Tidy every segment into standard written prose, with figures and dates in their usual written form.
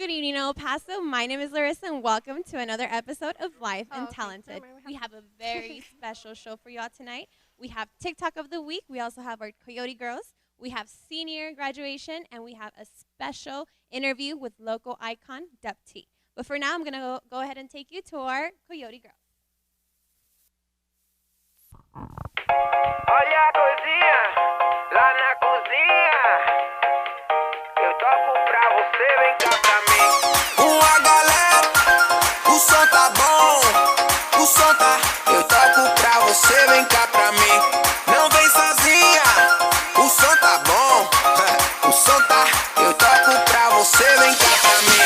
good evening, El Paso. My name is Larissa, and welcome to another episode of Live and Talented. We have a very special show for y'all tonight. We have TikTok of the Week. We also have our Coyote Girls. We have senior graduation, and we have a special interview with local icon, Dep T. But for now, I'm going to go ahead and take you to our Coyote Girls. Olha a coisinha lá na cozinha. Eu toco pra você, vem cá pra mim. Uma galera, o som tá bom, o som tá. Eu toco pra você, vem cá pra mim. Não vem sozinha, o som tá bom, o som tá. Eu toco pra você, vem cá pra mim.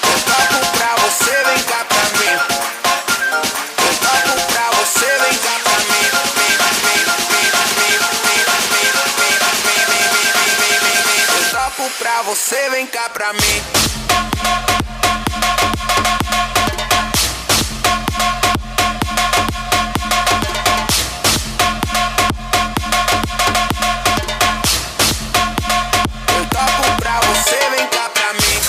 Eu toco pra você, vem cá pra mim. Eu toco pra você, vem cá pra mim. Pra você, vem cá pra mim. Eu toco pra você, vem cá pra mim.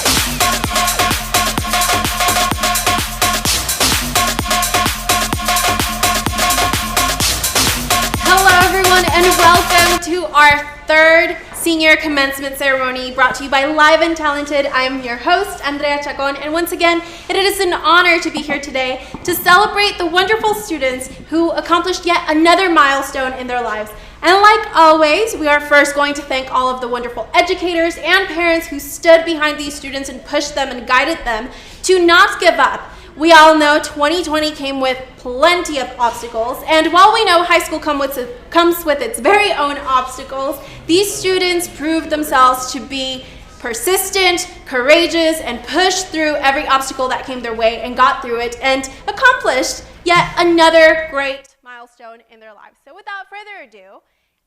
Hello everyone and welcome to our third Senior Commencement Ceremony brought to you by Live and Talented. I am your host, Andrea Chacon, and once again, it is an honor to be here today to celebrate the wonderful students who accomplished yet another milestone in their lives. And like always, we are first going to thank all of the wonderful educators and parents who stood behind these students and pushed them and guided them to not give up. We all know 2020 came with plenty of obstacles, and while we know high school comes with its very own obstacles, these students proved themselves to be persistent, courageous, and pushed through every obstacle that came their way and got through it and accomplished yet another great milestone in their lives. So without further ado,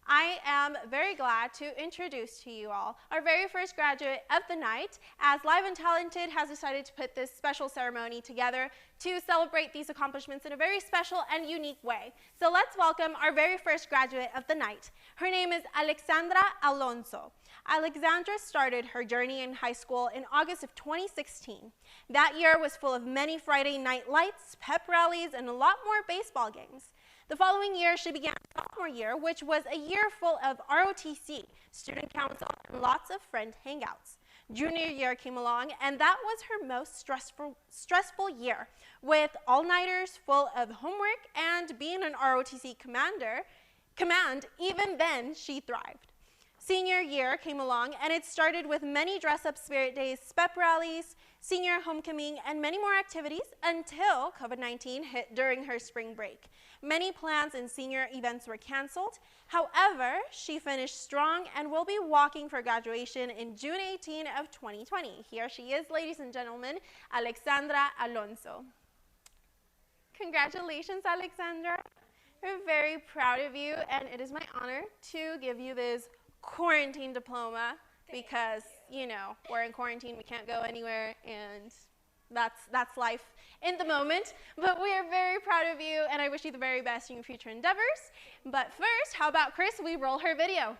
I am very glad to introduce to you all our very first graduate of the night, as Live and Talented has decided to put this special ceremony together to celebrate these accomplishments in a very special and unique way. So let's welcome our very first graduate of the night. Her name is Alexandra Alonso. Alexandra started her journey in high school in August of 2016. That year was full of many Friday night lights, pep rallies, and a lot more baseball games. The following year, she began sophomore year, which was a year full of ROTC, student council, and lots of friend hangouts. Junior year came along, and that was her most stressful year, with all-nighters full of homework and being an ROTC command. Even then, she thrived. Senior year came along, and it started with many dress-up spirit days, pep rallies, senior homecoming, and many more activities until COVID-19 hit during her spring break. Many plans and senior events were canceled. However, she finished strong and will be walking for graduation in June 18 of 2020. Here she is, ladies and gentlemen, Alexandra Alonso. Congratulations, Alexandra. We're very proud of you, and it is my honor to give you this quarantine diploma because, you know, we're in quarantine, we can't go anywhere, and that's life in the moment. But we are very proud of you, and I wish you the very best in your future endeavors. But first, how about Chris, we roll her video.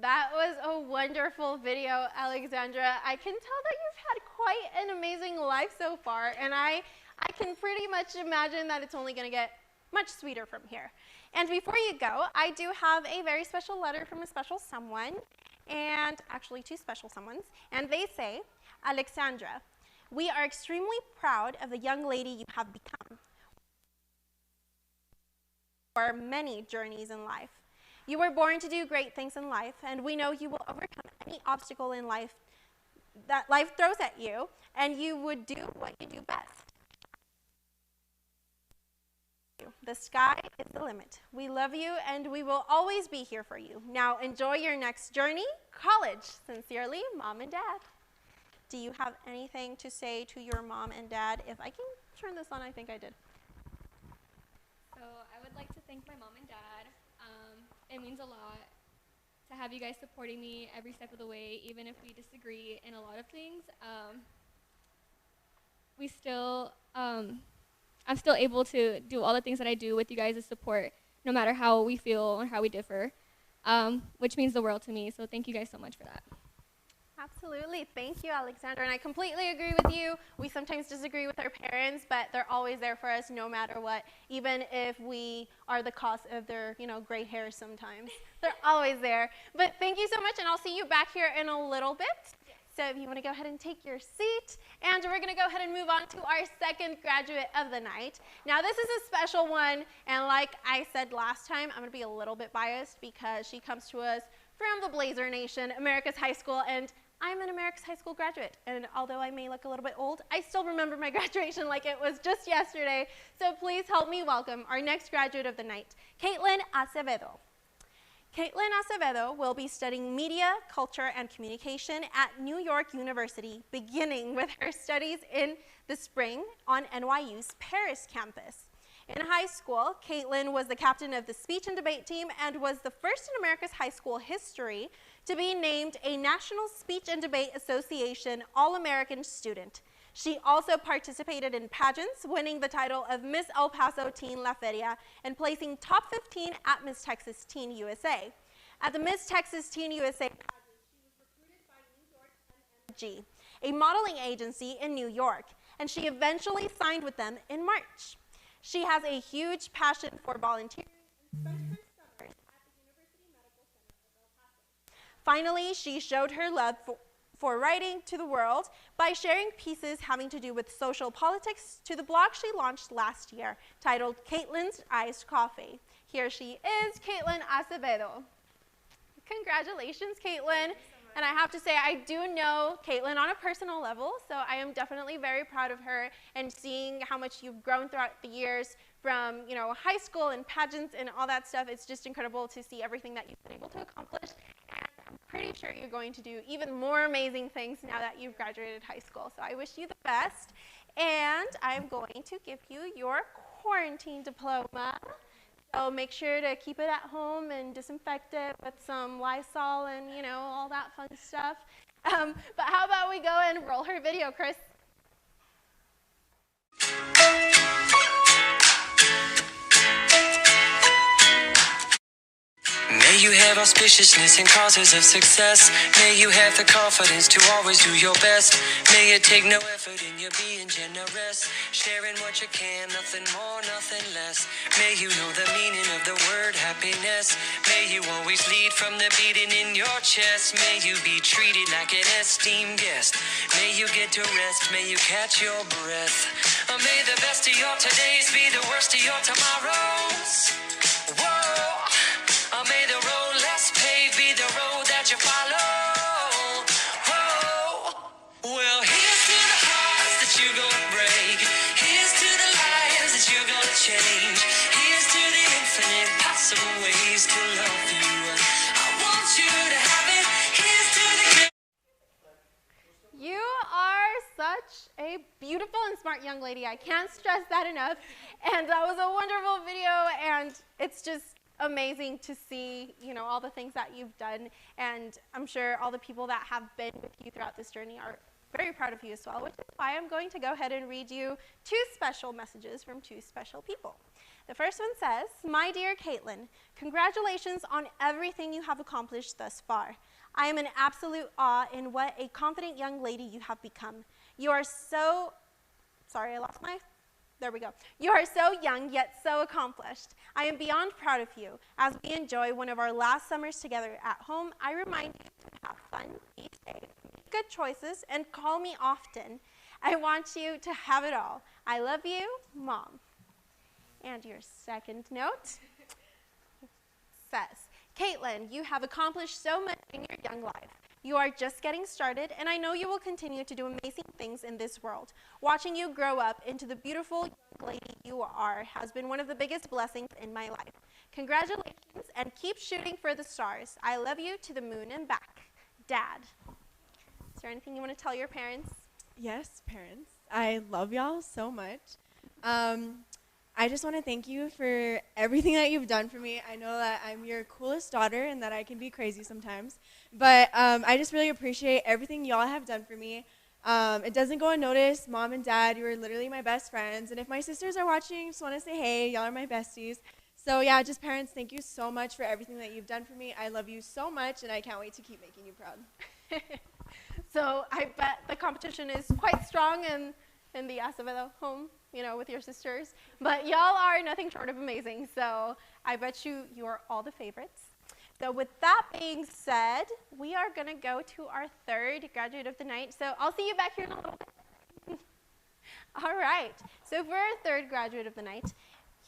That was a wonderful video, Alexandra. I can tell that you've had quite an amazing life so far, and I can pretty much imagine that it's only going to get much sweeter from here. And before you go, I do have a very special letter from a special someone, and actually two special someones, and they say, Alexandra, we are extremely proud of the young lady you have become for many journeys in life. You were born to do great things in life, and we know you will overcome any obstacle in life that life throws at you, and you would do what you do best. The sky is the limit. We love you, and we will always be here for you. Now enjoy your next journey, college. Sincerely, Mom and Dad. Do you have anything to say to your mom and dad? If I can turn this on, I think I did. So I would like to thank my mom and dad. It means a lot to have you guys supporting me every step of the way, even if we disagree in a lot of things. I'm still able to do all the things that I do with you guys' support, no matter how we feel or how we differ, which means the world to me. So thank you guys so much for that. Absolutely. Thank you, Alexandra. And I completely agree with you. We sometimes disagree with our parents, but they're always there for us no matter what, even if we are the cause of their, gray hair sometimes. They're always there. But thank you so much, and I'll see you back here in a little bit. So if you want to go ahead and take your seat, and we're going to go ahead and move on to our second graduate of the night. Now, this is a special one, and like I said last time, I'm going to be a little bit biased because she comes to us from the Blazer Nation, America's High School, and I'm an America's High School graduate, and although I may look a little bit old, I still remember my graduation like it was just yesterday. So please help me welcome our next graduate of the night, Caitlin Acevedo. Caitlin Acevedo will be studying media, culture, and communication at New York University, beginning with her studies in the spring on NYU's Paris campus. In high school, Caitlin was the captain of the speech and debate team and was the first in America's high school history to be named a National Speech and Debate Association All-American student. She also participated in pageants, winning the title of Miss El Paso Teen La Feria and placing top 15 at Miss Texas Teen USA. At the Miss Texas Teen USA pageant, she was recruited by New York MMG, a modeling agency in New York, and she eventually signed with them in March. She has a huge passion for volunteering and spent her summers at the University Medical Center of El Paso. Finally, she showed her love for writing to the world by sharing pieces having to do with social politics to the blog she launched last year, titled Caitlin's Iced Coffee. Here she is, Caitlin Acevedo. Congratulations, Caitlin. And I have to say, I do know Caitlin on a personal level, so I am definitely very proud of her, and seeing how much you've grown throughout the years from, high school and pageants and all that stuff. It's just incredible to see everything that you've been able to accomplish. And I'm pretty sure you're going to do even more amazing things now that you've graduated high school. So I wish you the best. And I'm going to give you your quarantine diploma. So make sure to keep it at home and disinfect it with some Lysol and, all that fun stuff. But how about we go and roll her video, Chris? May you have auspiciousness and causes of success. May you have the confidence to always do your best. May it take no effort in your being generous, sharing what you can, nothing more, nothing less. May you know the meaning of the word happiness. May you always lead from the beating in your chest. May you be treated like an esteemed guest. May you get to rest, may you catch your breath. May the best of your todays be the worst of your tomorrows. Whoa. May the road less paved be the road that you follow. Whoa. Well, here's to the hearts that you're gonna break. Here's to the lives that you're gonna change. Here's to the infinite possible ways to love you. I want you to have it. Here's to the... You are such a beautiful and smart young lady. I can't stress that enough. And that was a wonderful video, and it's just amazing to see, all the things that you've done, and I'm sure all the people that have been with you throughout this journey are very proud of you as well, which is why I'm going to go ahead and read you two special messages from two special people. The first one says, "My dear Caitlin, congratulations on everything you have accomplished thus far. I am in absolute awe in what a confident young lady you have become. You are so..." Sorry, I lost my There we go. You are so young, yet so accomplished. I am beyond proud of you. As we enjoy one of our last summers together at home, I remind you to have fun, be safe, make good choices, and call me often. I want you to have it all. I love you, Mom. And your second note says, Caitlin, you have accomplished so much in your young life. You are just getting started, and I know you will continue to do amazing things in this world. Watching you grow up into the beautiful young lady you are has been one of the biggest blessings in my life. Congratulations, and keep shooting for the stars. I love you to the moon and back. Dad. Is there anything you want to tell your parents? Yes, parents. I love y'all so much. I just want to thank you for everything that you've done for me. I know that I'm your coolest daughter and that I can be crazy sometimes, but I just really appreciate everything y'all have done for me. It doesn't go unnoticed. Mom and Dad, you were literally my best friends, and if my sisters are watching, just want to say hey, y'all are my besties. So yeah, just parents, thank you so much for everything that you've done for me. I love you so much, and I can't wait to keep making you proud. So I bet the competition is quite strong in the Acevedo home, you know, with your sisters. But y'all are nothing short of amazing. So I bet you are all the favorites. So with that being said, we are going to go to our third graduate of the night. So I'll see you back here in a little bit. All right. So for our third graduate of the night,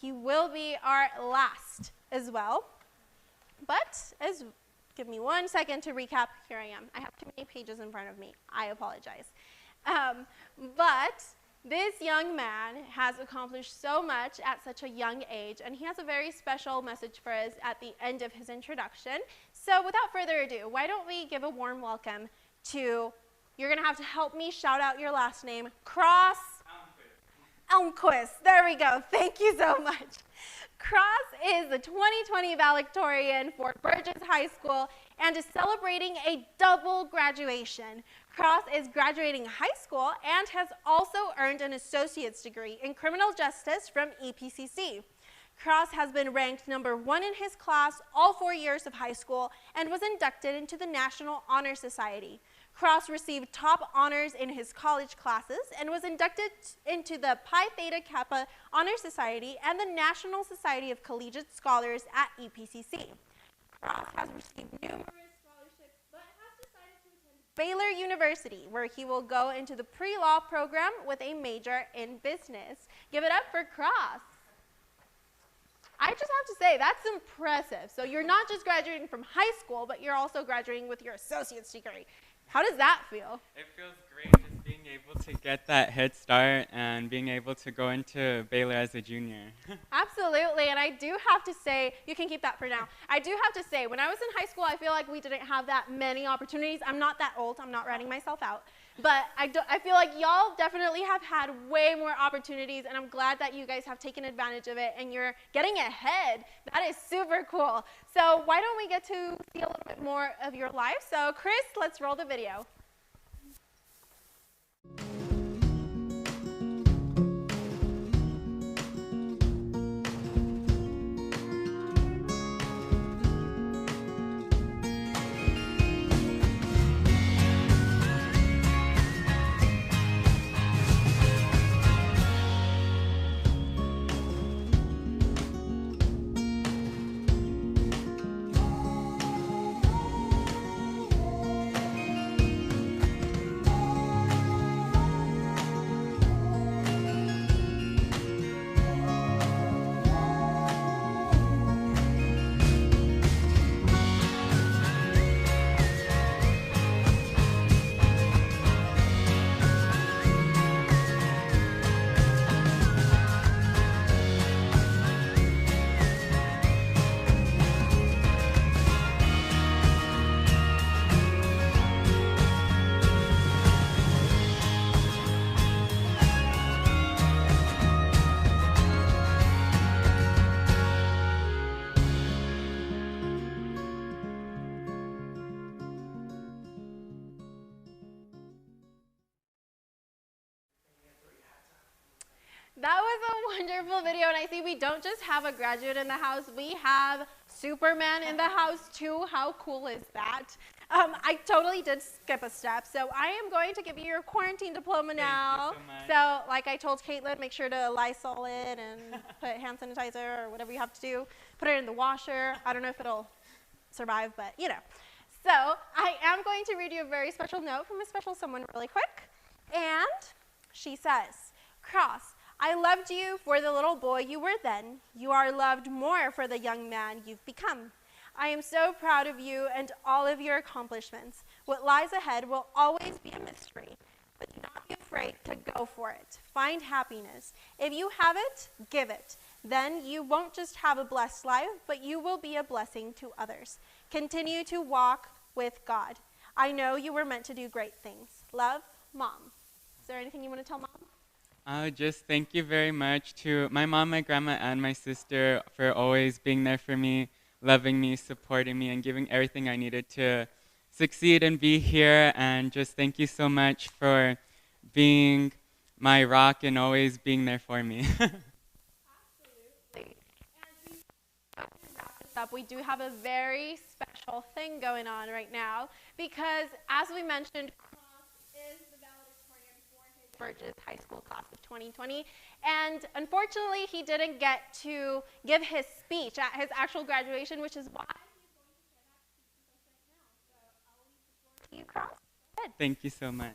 he will be our last as well. But give me 1 second to recap. Here I am. I have too many pages in front of me. I apologize. But this young man has accomplished so much at such a young age, and he has a very special message for us at the end of his introduction. So without further ado, why don't we give a warm welcome to, you're going to have to help me shout out your last name, Cross Elmquist. There we go. Thank you so much. Cross is the 2020 valedictorian for Burges High School and is celebrating a double graduation. Cross is graduating high school and has also earned an associate's degree in criminal justice from EPCC. Cross has been ranked #1 in his class all 4 years of high school and was inducted into the National Honor Society. Cross received top honors in his college classes and was inducted into the Pi Theta Kappa Honor Society and the National Society of Collegiate Scholars at EPCC. Cross has received numerous scholarships but has decided to attend Baylor University, where he will go into the pre-law program with a major in business. Give it up for Cross. I just have to say, that's impressive. So you're not just graduating from high school, but you're also graduating with your associate's degree. How does that feel? It feels great just being able to get that head start and being able to go into Baylor as a junior. Absolutely, and I do have to say, you can keep that for now. I do have to say, when I was in high school, I feel like we didn't have that many opportunities. I'm not that old, I'm not ratting myself out. But I feel like y'all definitely have had way more opportunities, and I'm glad that you guys have taken advantage of it and you're getting ahead. That is super cool. So why don't we get to see a little bit more of your life? So Chris, let's roll the video. That was a wonderful video, and I see we don't just have a graduate in the house, we have Superman in the house too. How cool is that? I totally did skip a step, so I am going to give you your quarantine diploma now. Thank you so much. So, like I told Caitlin, make sure to Lysol it and put hand sanitizer or whatever you have to do. Put it in the washer. I don't know if it'll survive, but you know. So, I am going to read you a very special note from a special someone really quick. And she says, Cross, I loved you for the little boy you were then. You are loved more for the young man you've become. I am so proud of you and all of your accomplishments. What lies ahead will always be a mystery, but do not be afraid to go for it. Find happiness. If you have it, give it. Then you won't just have a blessed life, but you will be a blessing to others. Continue to walk with God. I know you were meant to do great things. Love, Mom. Is there anything you want to tell Mom? Just thank you very much to my mom, my grandma, and my sister for always being there for me, loving me, supporting me, and giving everything I needed to succeed and be here. And just thank you so much for being my rock and always being there for me. Absolutely. And to wrap this up, we do have a very special thing going on right now because, as we mentioned, is the valedictorian for his Burges High School class of 2020, and unfortunately he didn't get to give his speech at his actual graduation, which is why he's going to share that speech with us right now. So I'll leave the floor to you, Cross. Go ahead. Thank you so much.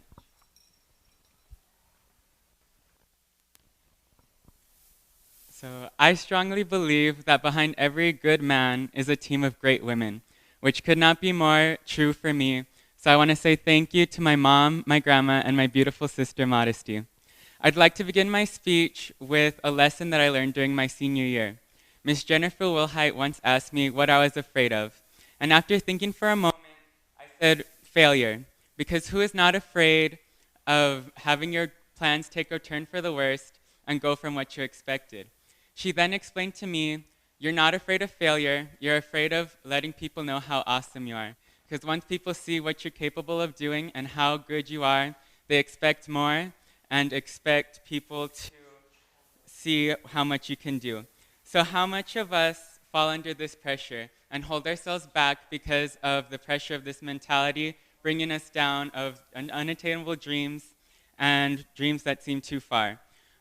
So I strongly believe that behind every good man is a team of great women, which could not be more true for me. So I want to say thank you to my mom, my grandma, and my beautiful sister, Modesty. I'd like to begin my speech with a lesson that I learned during my senior year. Miss Jennifer Wilhite once asked me what I was afraid of. And after thinking for a moment, I said failure. Because who is not afraid of having your plans take a turn for the worst and go from what you expected? She then explained to me, you're not afraid of failure, you're afraid of letting people know how awesome you are. Because once people see what you're capable of doing and how good you are, they expect more and expect people to see how much you can do. So how much of us fall under this pressure and hold ourselves back because of the pressure of this mentality, bringing us down of unattainable dreams and dreams that seem too far?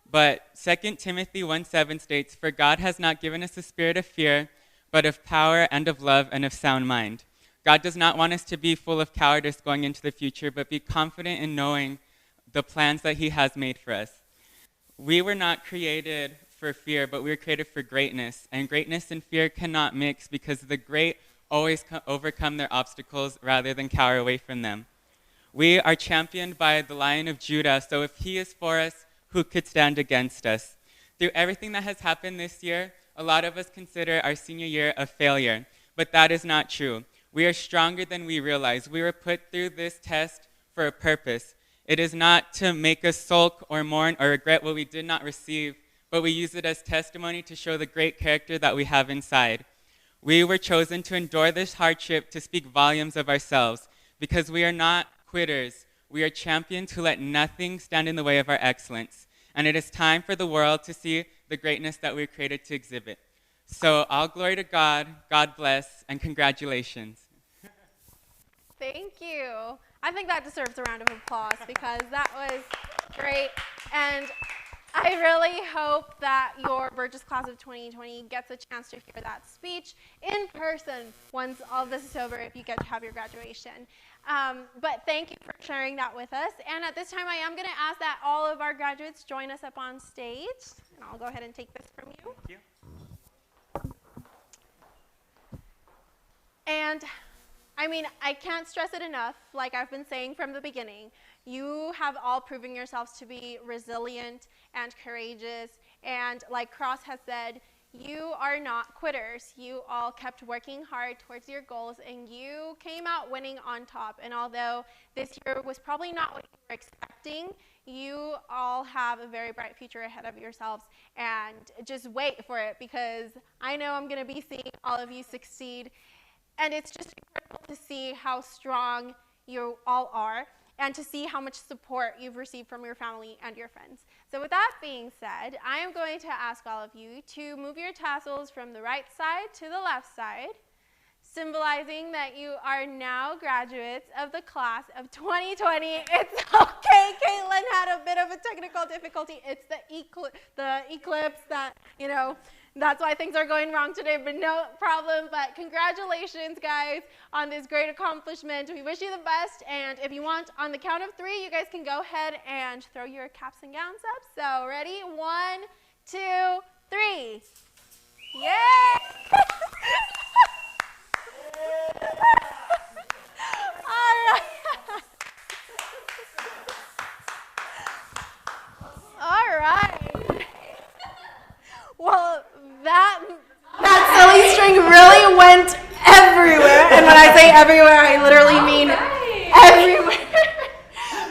But 2 Timothy 1:7 states, for God has not given us a spirit of fear, but of power and of love and of sound mind. God does not want us to be full of cowardice going into the future, but be confident in knowing the plans that he has made for us. We were not created for fear, but we were created for greatness. And greatness and fear cannot mix because the great always overcome their obstacles rather than cower away from them. We are championed by the Lion of Judah, so if he is for us, who could stand against us? Through everything that has happened this year, a lot of us consider our senior year a failure, but that is not true. We are stronger than we realize. We were put through this test for a purpose. It is not to make us sulk or mourn or regret what we did not receive, but we use it as testimony to show the great character that we have inside. We were chosen to endure this hardship to speak volumes of ourselves because we are not quitters. We are champions who let nothing stand in the way of our excellence. And it is time for the world to see the greatness that we were created to exhibit. So all glory to God, God bless, and congratulations. Thank you. I think that deserves a round of applause because that was great. And I really hope that your Burgess class of 2020 gets a chance to hear that speech in person once all of this is over, if you get to have your graduation. But thank you for sharing that with us. And at this time, I am going to ask that all of our graduates join us up on stage. And I'll go ahead and take this from you. Thank you. And I mean, I can't stress it enough, like I've been saying from the beginning, you have all proven yourselves to be resilient and courageous, and like Cross has said, you are not quitters. You all kept working hard towards your goals, and you came out winning on top. And although this year was probably not what you were expecting, you all have a very bright future ahead of yourselves, and just wait for it, because I know I'm going to be seeing all of you succeed. And it's just incredible to see how strong you all are and to see how much support you've received from your family and your friends. So with that being said, I am going to ask all of you to move your tassels from the right side to the left side symbolizing that you are now graduates of the class of 2020. It's okay, Caitlin had a bit of a technical difficulty. It's the eclipse that, that's why things are going wrong today, but no problem. But congratulations, guys, on this great accomplishment. We wish you the best, and if you want, on the count of 3, you guys can go ahead and throw your caps and gowns up. So ready? 1, 2, 3. Yay! All right. All right. Well, that silly string really went everywhere. And when I say everywhere, I literally mean everywhere.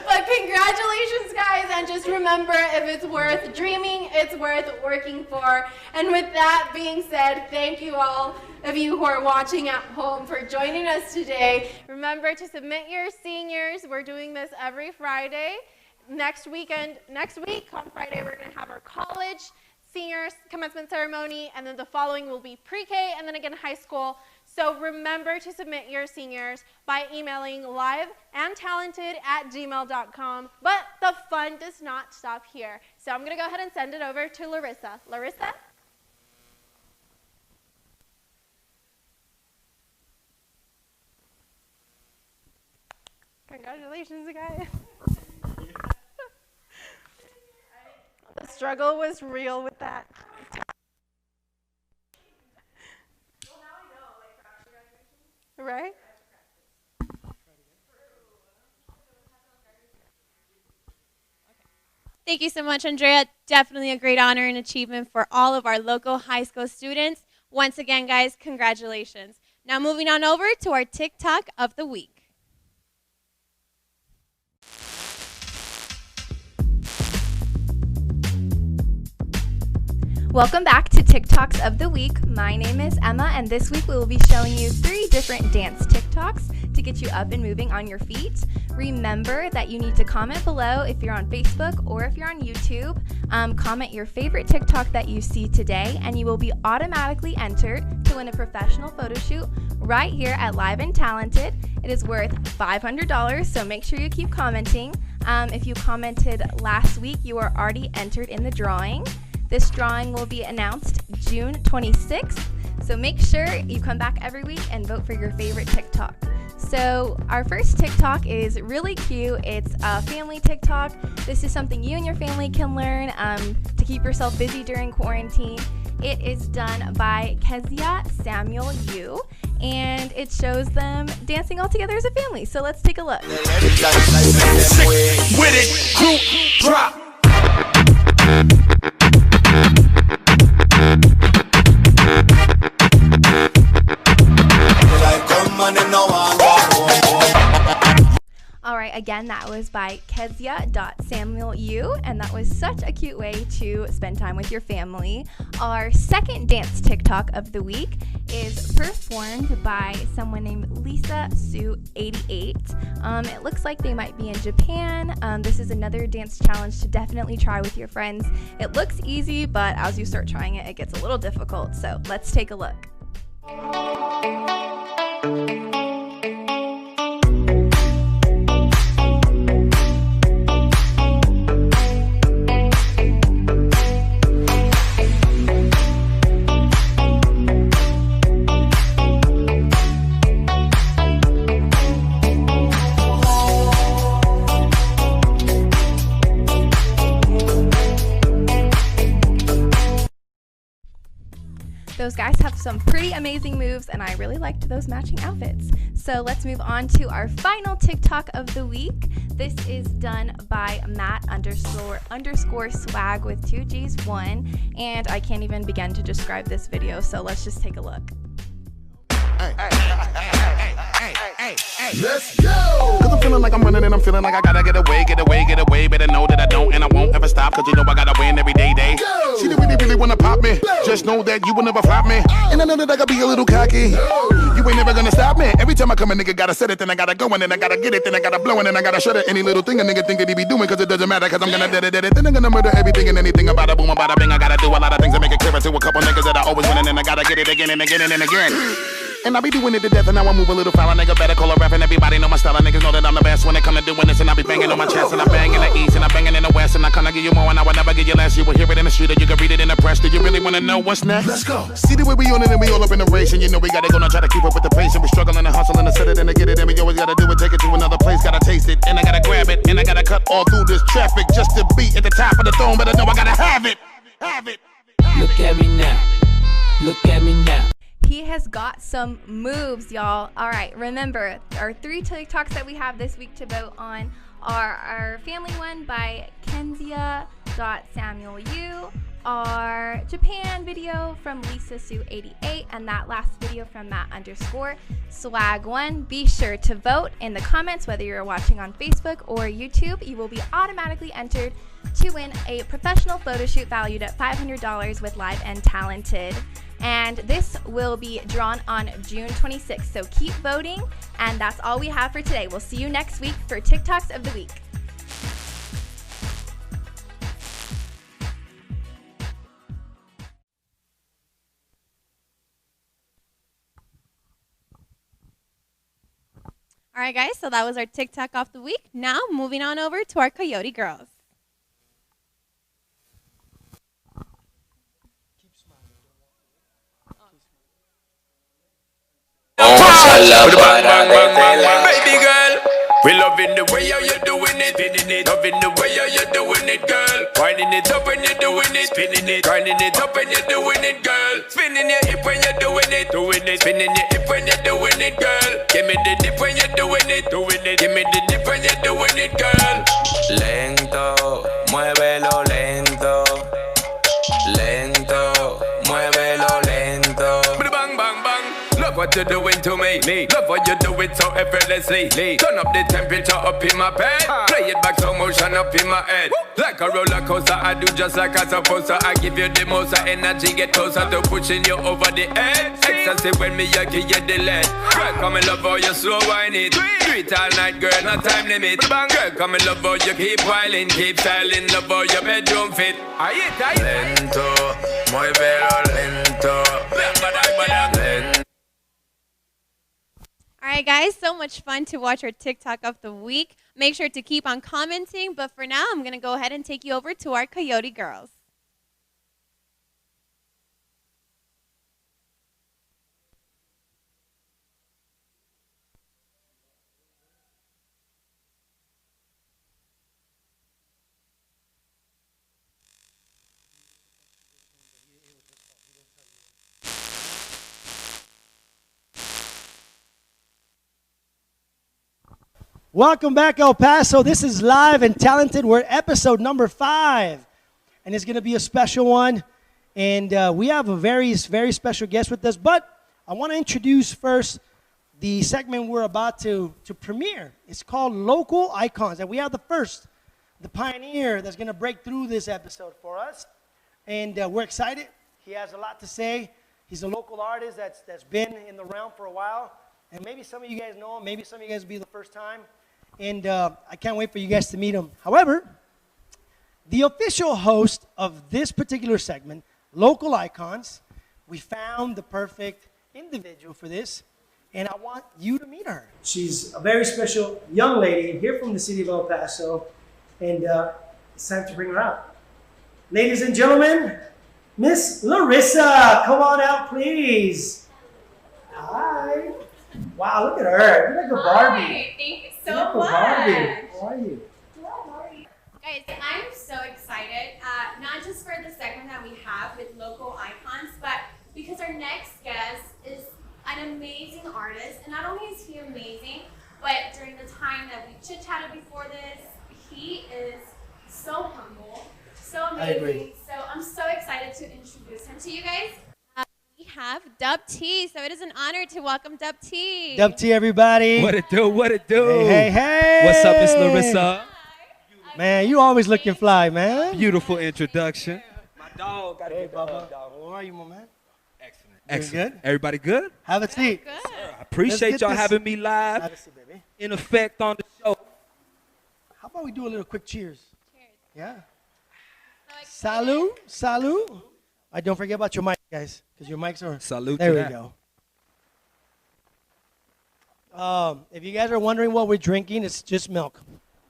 But congratulations, guys. And just remember, if it's worth dreaming, it's worth working for. And with that being said, thank you all of you who are watching at home for joining us today. Remember to submit your seniors. We're doing this every Friday. Next week on Friday, we're going to have our college seniors commencement ceremony, and then the following will be pre-K and then again high school. So remember to submit your seniors by emailing liveandtalented@gmail.com. But the fun does not stop here. So I'm going to go ahead and send it over to Larissa. Larissa? Congratulations, guys. The struggle was real with that. Well, now I know, like, for after graduation. Right? Thank you so much, Andrea. Definitely a great honor and achievement for all of our local high school students. Once again, guys, congratulations. Now moving on over to our TikTok of the week. Welcome back to TikToks of the Week. My name is Emma, and this week we will be showing you 3 different dance TikToks to get you up and moving on your feet. Remember that you need to comment below if you're on Facebook or if you're on YouTube. Comment your favorite TikTok that you see today, and you will be automatically entered to win a professional photo shoot right here at Live and Talented. It is worth $500, so make sure you keep commenting. If you commented last week, you are already entered in the drawing. This drawing will be announced June 26th, so make sure you come back every week and vote for your favorite TikTok. So our first TikTok is really cute. It's a family TikTok. This is something you and your family can learn to keep yourself busy during quarantine. It is done by Kezia Samuel Yu, and it shows them dancing all together as a family. So let's take a look. With it, group drop. All right, again, that was by Kezia.SamuelU, and that was such a cute way to spend time with your family. Our second dance TikTok of the week is performed by someone named Lisa Sue 88. It looks like they might be in Japan. This is another dance challenge to definitely try with your friends. It looks easy, but as you start trying it, it gets a little difficult. So let's take a look. Those guys have some pretty amazing moves, and I really liked those matching outfits. So let's move on to our final TikTok of the week. This is done by Matt__swag with 2 G's 1, and I can't even begin to describe this video, so let's just take a look. Let's go! Cause I'm feeling like I'm running and I'm feeling like I gotta get away. Better know that I don't and I won't ever stop. Cause you know I gotta win every day. Go! She really wanna pop me. Go! Just know that you will never flop me. And I know that I gotta be a little cocky. No! You ain't never gonna stop me. Every time I come a nigga gotta set it, then I gotta go and then I gotta get it, then I gotta blow and then I gotta shut it. Any little thing a nigga think that he be doing, cause it doesn't matter, cause I'm gonna dead it. Then I'm gonna murder everything and anything about a boom, about a bing. I gotta do a lot of things to make it clear to a couple niggas that I always win and then I gotta get it again and again and again. And I be doing it to death, and now I move a little foul. A nigga better call a rap, and everybody know my style. And niggas know that I'm the best when it come to doing this. And I be banging on my chest, and I bang in the east, and I banging in the west. And I kinda give you more, and I will never give you less. You will hear it in the street, or you can read it in the press. Do you really wanna know what's next? Let's go. See the way we on it, and we all up in the race. And you know we gotta go now, try to keep up with the pace. And we struggling and hustling to set it and to get it. And we always gotta do it, take it to another place. Gotta taste it, and I gotta grab it. And I gotta cut all through this traffic just to be at the top of the throne. Better know I gotta have it. Have it. Look at me now. Look at me now. He has got some moves, y'all. All right, remember, our 3 TikToks that we have this week to vote on are our family one by Kenzia.SamuelU, our Japan video from Lisa Sue 88, and that last video from Matt_swag1. Be sure to vote in the comments whether you're watching on Facebook or YouTube. You will be automatically entered to win a professional photo shoot valued at $500 with Live and Talented. And this will be drawn on June 26th. So keep voting. And that's all we have for today. We'll see you next week for TikToks of the Week. All right, guys, so that was our TikTok of the week. Now, moving on over to our Coyote girls. Baby girl, we loving the way how you doing it, spinning it, loving the way how you doing it, girl. Winding it up when you're doing it, spinning it, grinding it up when you're doing it, girl. Spinning your hip when you're doing it, spinning your hip when you're doing it, girl. Give me the dip when you're doing it, give me the dip when you're doing it, girl. Lento, muévelo lento, lento, muévelo lento. Bang bang bang. Love what you're doing to me. Love what you do it so effortlessly. Turn up the temperature up in my bed. Play it back, slow motion up in my head. Like a roller coaster, I do just like I'm supposed to. I give you the most energy, get closer to pushing you over the edge. Ecstasy when me, I give you the lead. Girl, come and love how you slow whine it. Do it all night, girl, no time limit. Girl, come and love how you keep whiling, keep styling, love how your bedroom fit. Lento, muévelo lento. Lento. All right, guys, so much fun to watch our TikTok of the week. Make sure to keep on commenting. But for now, I'm going to go ahead and take you over to our Coyote girls. Welcome back, El Paso. This is Live and Talented. We're episode number 5, and it's going to be a special one. And we have a very, very special guest with us. But I want to introduce first the segment we're about to premiere. It's called Local Icons, and we have the pioneer that's going to break through this episode for us. And we're excited. He has a lot to say. He's a local artist that's been in the realm for a while. And maybe some of you guys know him. Maybe some of you guys will be the first time. And I can't wait for you guys to meet him. However, the official host of this particular segment, Local Icons, we found the perfect individual for this. And I want you to meet her. She's a very special young lady here from the city of El Paso. And it's time to bring her out. Ladies and gentlemen, Miss Larissa, come on out, please. Hi. Wow, look at her. You're like a Barbie. Hi, thank you so You're like a much. Barbie. How are you? Guys, I'm so excited, not just for the segment that we have with local icons, but because our next guest is an amazing artist. And not only is he amazing, but during the time that we chit-chatted before this, he is so humble, so amazing. I agree. So I'm so excited to introduce him to you guys. We have Dub T, so it is an honor to welcome Dub T. Dub T, everybody. What it do? What it do? Hey, hey, hey. What's up, Miss Larissa? Man, you always looking fly, man. Beautiful introduction. My dog. Hey, Bubba. How are you, my man? Excellent. Doing Excellent. good? Everybody good? Have a seat. Good. I appreciate y'all having me live. Have a seat, baby. In effect on the show. How about we do a little quick cheers? Cheers. Yeah. So excited. Salud. Salud. Don't forget about your mic, guys, because your mics are. Salute There to we that. go. If you guys are wondering what we're drinking, it's just milk.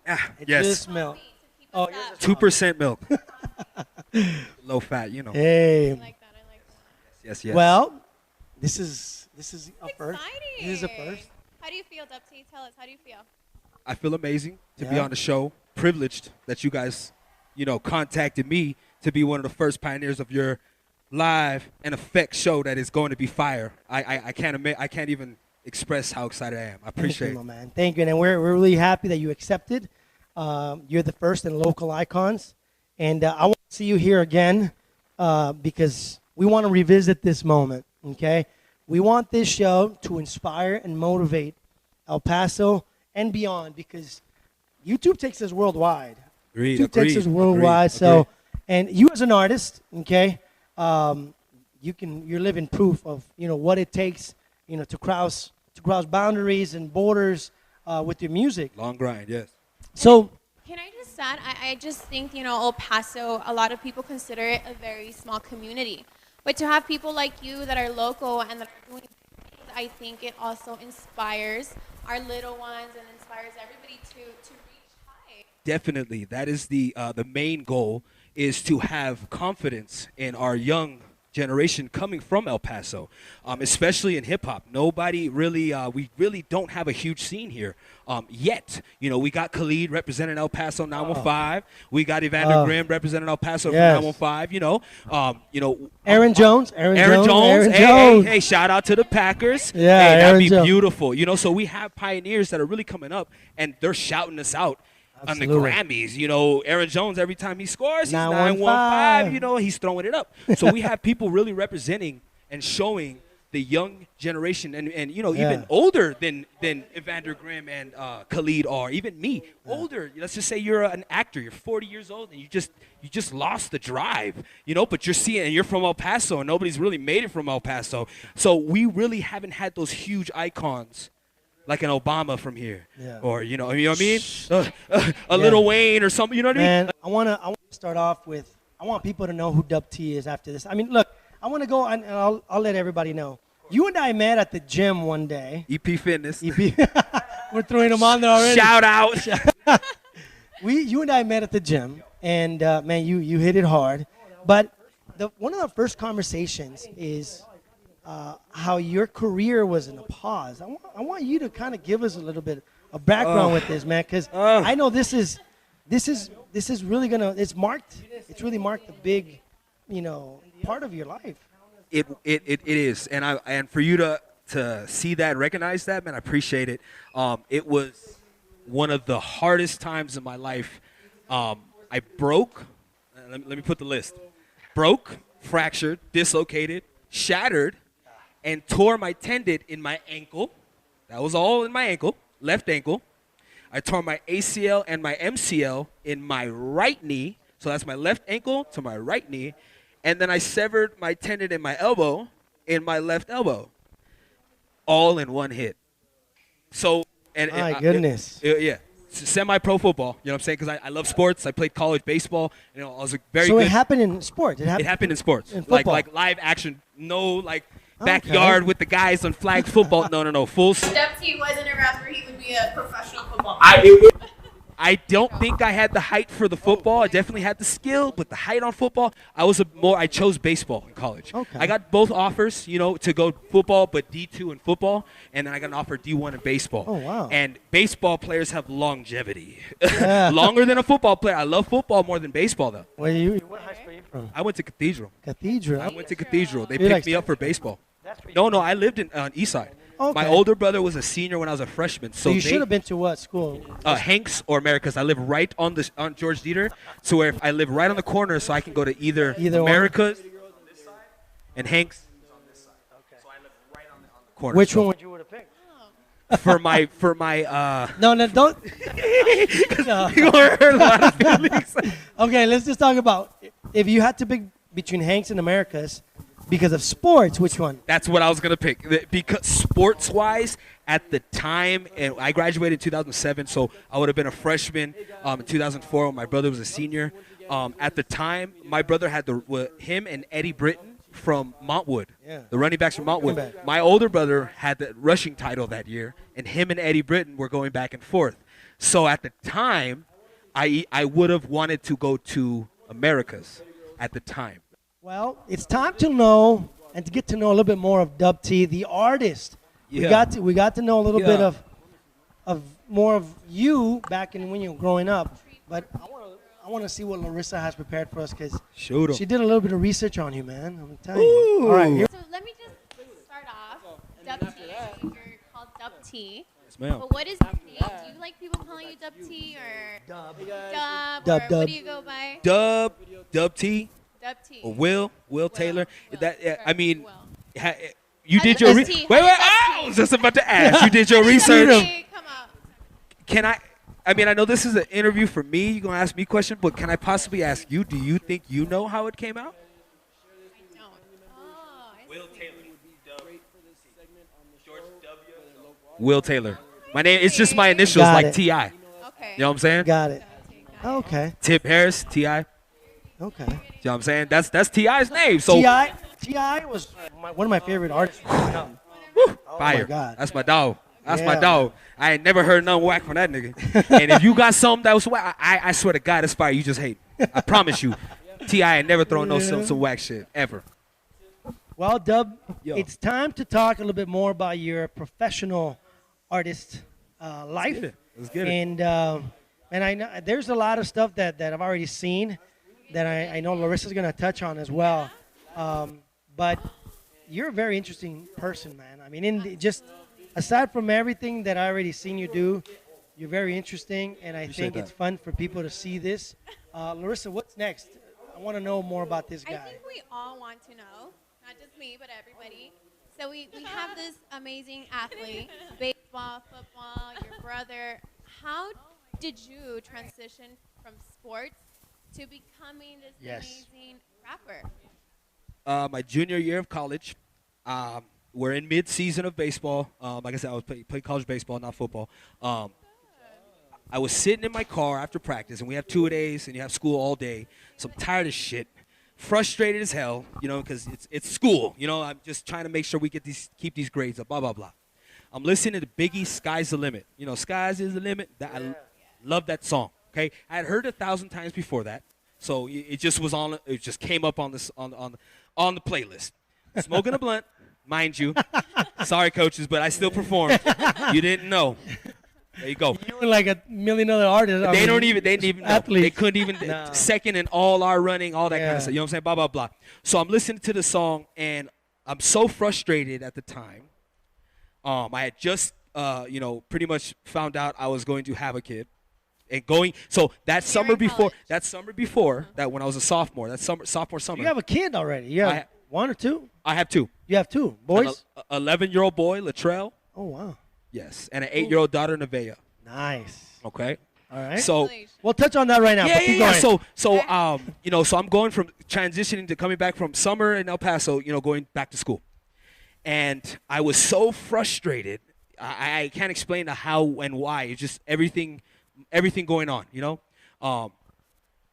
It's yes. just milk. Oh, yours is 2% milk. Low fat, you know. Hey. I like that. Yes, yes. Well, this is a first. Exciting. This is a first. How do you feel, Dupty? Tell us, how do you feel? I feel amazing to be Yeah. on the show. Privileged that you guys, contacted me to be one of the first pioneers of your live and effect show that is going to be fire. I can't even express how excited I am. I appreciate Thank you, it. my man. Thank you, and we're really happy that you accepted. You're the first in local icons, and I want to see you here again because we want to revisit this moment. Okay, we want this show to inspire and motivate El Paso and beyond because YouTube takes us worldwide. YouTube takes us worldwide. So, and you as an artist, okay, you're living proof of what it takes, to cross boundaries and borders with your music. Long grind, yes. So, Can I just add, I just think, El Paso, a lot of people consider it a very small community. But to have people like you that are local and that are doing things, I think it also inspires our little ones and inspires everybody to reach high. Definitely. That is the main goal, is to have confidence in our young generation coming from El Paso, especially in hip-hop. Nobody really, we really don't have a huge scene here yet. We got Khalid representing El Paso 915. We got Evander Grimm representing El Paso from 915, Aaron Jones. Hey, shout out to the Packers. Yeah, hey, that'd be Aaron Jones. beautiful. So we have pioneers that are really coming up, and they're shouting us out. Absolutely. On the Grammys, Aaron Jones, every time he scores, he's 915. He's throwing it up. So we have people really representing and showing the young generation and even older than Evander Grimm and Khalid are, even me, older. Let's just say you're an actor, you're 40 years old, and you just lost the drive, but you're seeing, and you're from El Paso, and nobody's really made it from El Paso. So we really haven't had those huge icons like an Obama from here, or you know what I mean, a Lil Wayne or something. You know what I mean? And I want to start off with, I want people to know who Dub T is after this. I mean, look, I want to go and I'll let everybody know. You and I met at the gym one day. EP Fitness. We're throwing them on there already. Shout out. You and I met at the gym, and man, you hit it hard. But one of the first conversations is how your career was in a pause. I want you to kind of give us a little bit of background with this, man, because I know this is really it's really marked a big, part of your life. It is, and for you to see that, recognize that, man, I appreciate it. It was one of the hardest times in my life. I broke. Let me put the list. Broke, fractured, dislocated, shattered, and tore my tendon in my ankle. That was all in my ankle, left ankle. I tore my ACL and my MCL in my right knee. So that's my left ankle to my right knee. And then I severed my tendon in my elbow in my left elbow. All in one hit. So, My goodness. Yeah. Semi-pro football, you know what I'm saying? Because I love sports. I played college baseball. I was very So good. it happened in sports. It happened in sports. In like football. live action. No, backyard with the guys on flag football. No. Full. Step T wasn't a rapper, he would be a professional football I don't think I had the height for the football. I definitely had the skill, but the height on football, I chose baseball in college. Okay. I got both offers, to go football, but D2 in football, and then I got an offer D1 in baseball. Oh, wow. And baseball players have longevity. Yeah. Longer than a football player. I love football more than baseball, though. What high school are you from? I went to Cathedral. Cathedral. I went to Cathedral. They You like picked me up for baseball. No, I lived on East Side. Okay. My older brother was a senior when I was a freshman. So you should have been to what school? Hanks or America's. I live right on George Dieter, so where I live right on the corner, so I can go to either America's and Hanks. Okay. So I live right on the corner. Which one would you have picked? For my No, don't. You hurt a lot of feelings. Okay, let's just talk about if you had to pick between Hanks and America's. Because of sports, which one? That's what I was going to pick. Because sports-wise, at the time, and I graduated in 2007, so I would have been a freshman in 2004 when my brother was a senior. At the time, my brother had him and Eddie Britton from Montwood. Yeah. The running backs from Montwood. Running back. My older brother had the rushing title that year, and him and Eddie Britton were going back and forth. So at the time, I would have wanted to go to Americas at the time. Well, it's time to know and to get to know a little bit more of Dub T, the artist. Yeah. We got to know a little Yeah. bit of more of you back in when you were growing up. But I want to see what Larissa has prepared for us because Shoot 'em. she did a little bit of research on you, man. I'm telling you. All right, here. So let me just start off. Dub T. You're called Dub T. Yes, ma'am. But what is your name? Do you like people calling you Dub T or Dub? Dub, Or Dub. what do you go by? Dub T, Dub T. or Will Taylor. That Sure, I mean, Will. you How did does your Dub T- wait. how does Dub I T- was just about to ask. You did your How does Dub research. T come up? Can I mean, I know this is an interview for me. You're gonna ask me a question, but can I possibly ask you? Do you think you know how it came out? I don't. Oh, I Will Taylor. Will Taylor. My name. It's just my initials, Got like it. T.I. Okay. You know what I'm saying? Got it. Okay. Tip Harris, T.I. You Okay. know what I'm saying? That's T.I.'s name. So T.I. was one of my favorite artists growing up. woo, Oh fire. my God. That's my dog. That's my Yeah. dog. I ain't never heard nothing whack from that nigga. And if you got something that was whack, I swear to God, it's fire. You just hate. I promise you. T.I. ain't never thrown no some whack shit ever. Well, Dub, Yo. it's time to talk a little bit more about your professional artist life. get it. Let's get it. And I know there's a lot of stuff that I've already seen that I know Larissa's going to touch on as well. But you're a very interesting person, man. I mean, just aside from everything that I already seen you do, you're very interesting, and I Appreciate think it's that. fun for people to see this. Larissa, what's next? I want to know more about this I guy. think we all want to know, not just me, but everybody. So we have this amazing athlete, baseball, football, your brother. How did you transition from sports to becoming this Yes. amazing rapper? My junior year of college. We're in mid-season of baseball. Like I said, I was playing college baseball, not football. I was sitting in my car after practice, and we have 2-a-days, and you have school all day. So I'm tired as shit, frustrated as hell, you know, because it's school. You know, I'm just trying to make sure we keep these grades up, blah, blah, blah. I'm listening to Biggie, Sky's the Limit. You know, Sky's is the limit. I love that song, okay? I had heard it 1,000 times before that. So it just was on. It just came up on this on the playlist. Smoking a blunt, mind you. Sorry, coaches, but I still performed. You didn't know. There you go. You were like a million other artists. They didn't even know. athletes. They couldn't even No. second in all our running, all that kind Yeah. of stuff. You know what I'm saying? Blah blah blah. So I'm listening to the song, and I'm so frustrated at the time. I had just pretty much found out I was going to have a kid. And so that summer before, that when I was a sophomore, sophomore summer. You have a kid already. You have I- one or two? I have two. You have two boys? An 11-year-old boy, Latrell. Oh, wow. Yes, and an 8-year-old daughter, Nevaeh. Nice. Okay. All right. So we'll touch on that right now. yeah, but keep yeah, yeah. going. So I'm going from transitioning to coming back from summer in El Paso, going back to school, and I was so frustrated. I can't explain the how and why. It's just everything going on.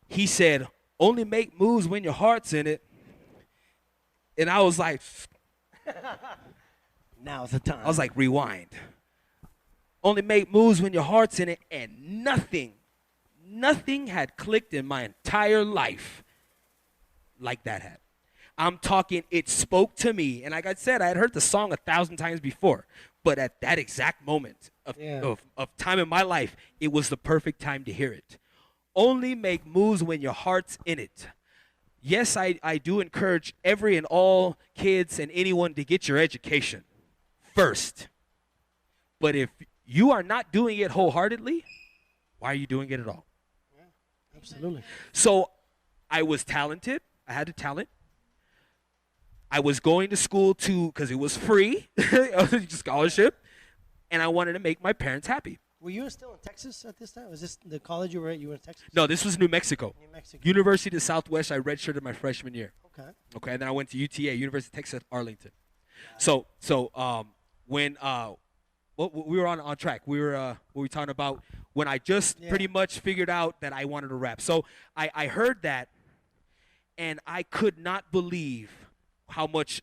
He said, "Only make moves when your heart's in it," and I was like, Now's the time. I was like, rewind. Only make moves when your heart's in it, and nothing had clicked in my entire life like that had. I'm talking, it spoke to me, and like I said, I had heard the song 1,000 times before, but at that exact moment of time in my life, it was the perfect time to hear it. Only make moves when your heart's in it. Yes, I do encourage every and all kids and anyone to get your education first. But if you are not doing it wholeheartedly, why are you doing it at all? Absolutely. So I was talented. I had the talent. I was going to school because it was free, scholarship, and I wanted to make my parents happy. Were you still in Texas at this time? Was this the college you were at? You were in Texas? No, this was New Mexico. New Mexico. University of Southwest, I redshirted my freshman year. Okay. Okay, and then I went to UTA, University of Texas, Arlington. So when we were on track. We were talking about when I just pretty much figured out that I wanted to rap. So I heard that, and I could not believe how much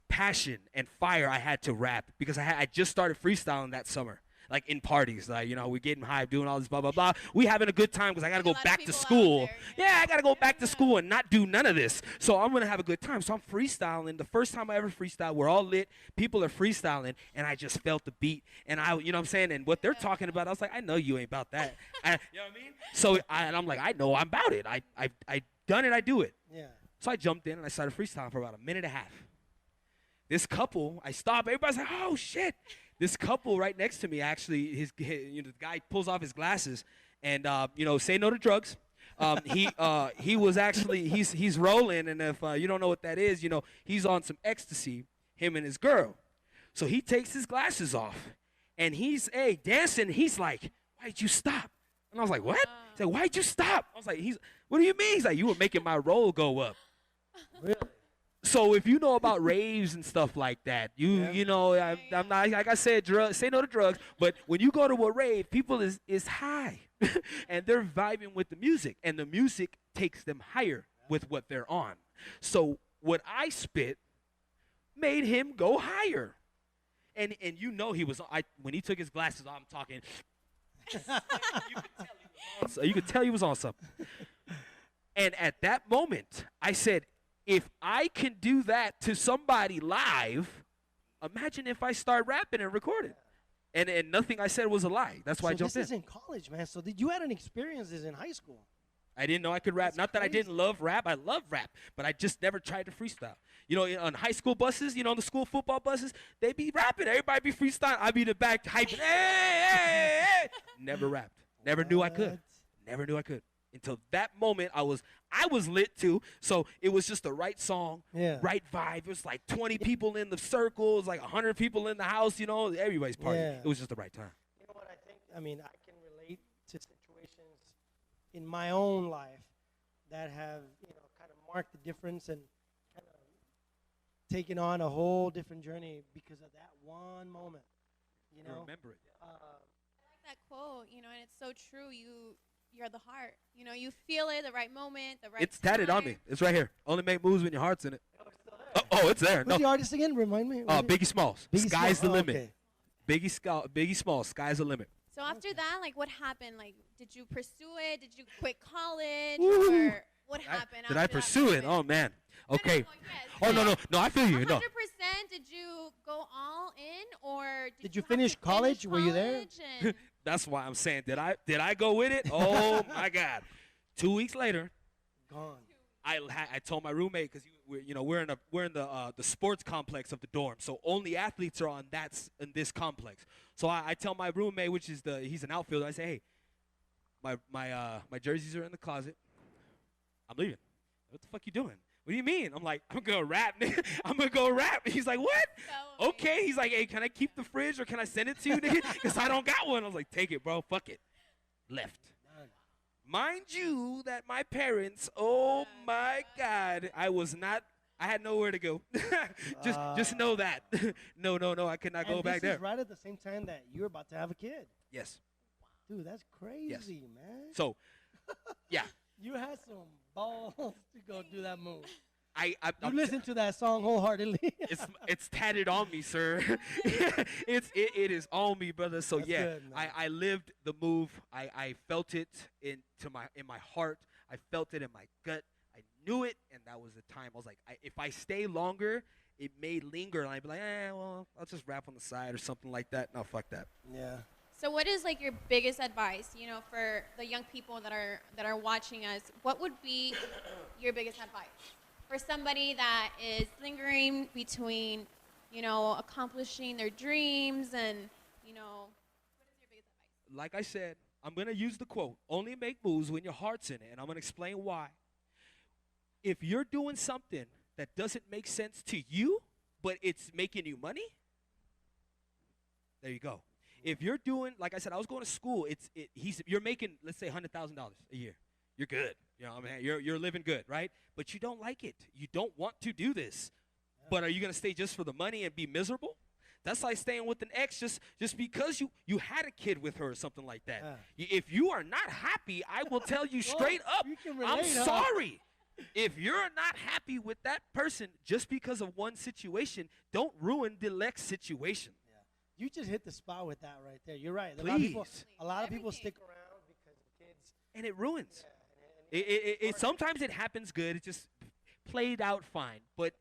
passion and fire I had to rap because I just started freestyling that summer. Like in parties, like, you know, we're getting hyped, doing all this blah, blah, blah. We having a good time because I got to go back to school. Yeah, I got to go back to school and not do none of this. So I'm going to have a good time. So I'm freestyling. The first time I ever freestyled, we're all lit. People are freestyling, and I just felt the beat. And you know what I'm saying? And what they're talking about, I was like, I know you ain't about that. You know what I mean? So I'm like, I know I'm about it. I done it, I do it. Yeah. So I jumped in and I started freestyling for about a minute and a half. This couple, I stop. Everybody's like, oh, shit. This couple right next to me, actually, the guy pulls off his glasses and, say no to drugs. He was actually, he's rolling. And if you don't know what that is, he's on some ecstasy, him and his girl. So he takes his glasses off and he's, dancing. He's like, why'd you stop? And I was like, what? He's like, why'd you stop? I was like, what do you mean? He's like, you were making my roll go up. Really? So if you know about raves and stuff like that, I'm not, like I said, say no to drugs. But when you go to a rave, people is high, and they're vibing with the music, and the music takes them higher with what they're on. So what I spit made him go higher, and he was. When he took his glasses off, I'm talking. You could tell he was on something. And at that moment, I said, if I can do that to somebody live, imagine if I start rapping and recording. And nothing I said was a lie. That's why I jumped in. This is in college, man. So you had an experiences in high school. I didn't know I could rap. That's Not crazy. That I didn't love rap. I love rap. But I just never tried to freestyle. On high school buses, on the school football buses, they be rapping. Everybody be freestyling. I be in the back hyping. Hey. Never rapped. Never knew I could. Never knew I could. Until that moment, I was lit too. So it was just the right song, right vibe. It was like 20 people in the circle. It was like 100 people in the house. Everybody's partying. Yeah. It was just the right time. You know what I think? I mean, I can relate to situations in my own life that have, kind of marked the difference and kind of taken on a whole different journey because of that one moment. Remember it. I like that quote. And it's so true. You're the heart. You feel it, the right moment, the right It's tatted on me. It's right here. Only make moves when your heart's in it. Oh, it's there. Who's the artist again? Remind me. Biggie Smalls. Sky's the limit. Okay. Biggie Smalls. Sky's the limit. So after that, like, what happened? Like, did you pursue it? Did you quit college? Or what happened? Did I pursue it? Oh, man. Okay. No. I feel you. 100%. Did you go all in, or did you finish college? Were you there? That's why I'm saying, did I go with it? Oh my God! 2 weeks later, gone. I told my roommate because we're in the sports complex of the dorm, so only athletes are in this complex. So I tell my roommate, which is he's an outfielder. I say, hey, my jerseys are in the closet. I'm leaving. What the fuck you doing? What do you mean? I'm like, I'm gonna rap, nigga. I'm gonna go rap. He's like, what? Okay. He's like, hey, can I keep the fridge or can I send it to you, nigga? Because I don't got one. I was like, take it, bro. Fuck it. Left. Mind you that my parents, oh my God, I had nowhere to go. just know that. No, I could not go back there. This is right at the same time that you're about to have a kid. Yes. Dude, that's crazy, man. So, yeah. You had some balls to go do that move. You listen to that song wholeheartedly. it's tatted on me, sir. it is on me, brother. So that's good, I lived the move. I felt it in my heart. I felt it in my gut. I knew it, and that was the time. I was like, if I stay longer, it may linger, and I'd be like, well, I'll just rap on the side or something like that. No, fuck that. Yeah. So what is like your biggest advice, for the young people that are watching us? What would be your biggest advice for somebody that is lingering between, accomplishing their dreams and, what is your biggest advice? Like I said, I'm going to use the quote, only make moves when your heart's in it, and I'm going to explain why. If you're doing something that doesn't make sense to you, but it's making you money, there you go. If you're doing, like I said, I was going to school. You're making, let's say, $100,000 a year. You're good. You're living good, right? But you don't like it. You don't want to do this. Yeah. But are you going to stay just for the money and be miserable? That's like staying with an ex just because you had a kid with her or something like that. Yeah. If you are not happy, I will tell you straight up, I'm sorry. if you're not happy with that person just because of one situation, don't ruin the next situation. You just hit the spot with that right there. You're right. Please. A lot of people stick around because of kids. And it ruins. Sometimes it happens good. It just played out fine. But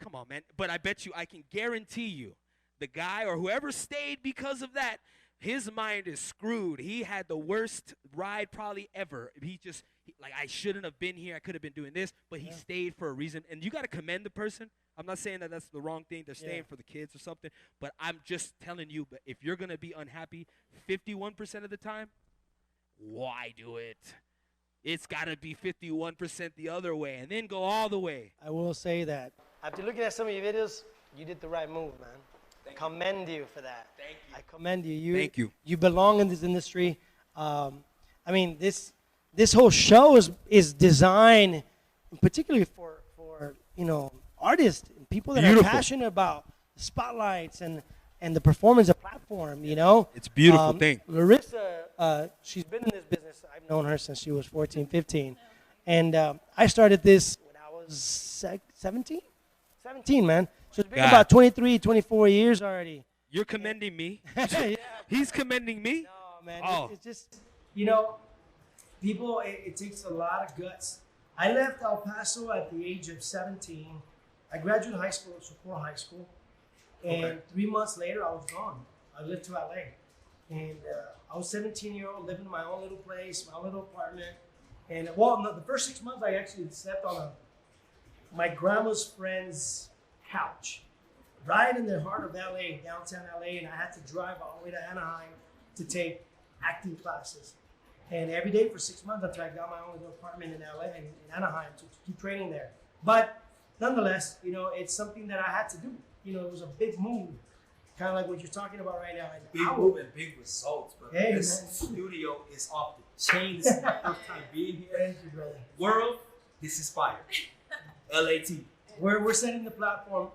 come on, man. But I bet you, I can guarantee you, the guy or whoever stayed because of that, his mind is screwed. He had the worst ride probably ever. I shouldn't have been here. I could have been doing this, but he stayed for a reason. And you got to commend the person. I'm not saying that that's the wrong thing. They're staying for the kids or something. But I'm just telling you, but if you're going to be unhappy 51% of the time, why do it? It's got to be 51% the other way and then go all the way. I will say that. After looking at some of your videos, you did the right move, man. Commend you for that. Thank you. I commend you. Thank you. You belong in this industry. This whole show is designed particularly for artists and people that are passionate about the spotlights and the performance of platform. It's a beautiful thing. Larissa, she's been in this business. I've known her since she was 14, 15, and I started this when I was 17, man. So it's been about 23, 24 years already. You're commending me. He's commending me. No, man. It's just, people, it takes a lot of guts. I left El Paso at the age of 17. I graduated high school, Socorro High School. And 3 months later, I was gone. I lived to LA. And I was 17-year-old, living in my own little place, my own little apartment. And, the first 6 months, I actually slept on my grandma's friend's couch, right in the heart of LA, downtown LA, and I had to drive all the way to Anaheim to take acting classes. And every day for 6 months until I got my own little apartment in LA and in Anaheim to keep training there. But nonetheless, it's something that I had to do. It was a big move, kind of like what you're talking about right now. And big move and big results, but this studio is off the chain. This is my first time being here. Thank you, brother. World, this is fire. LAT. We're setting the platform.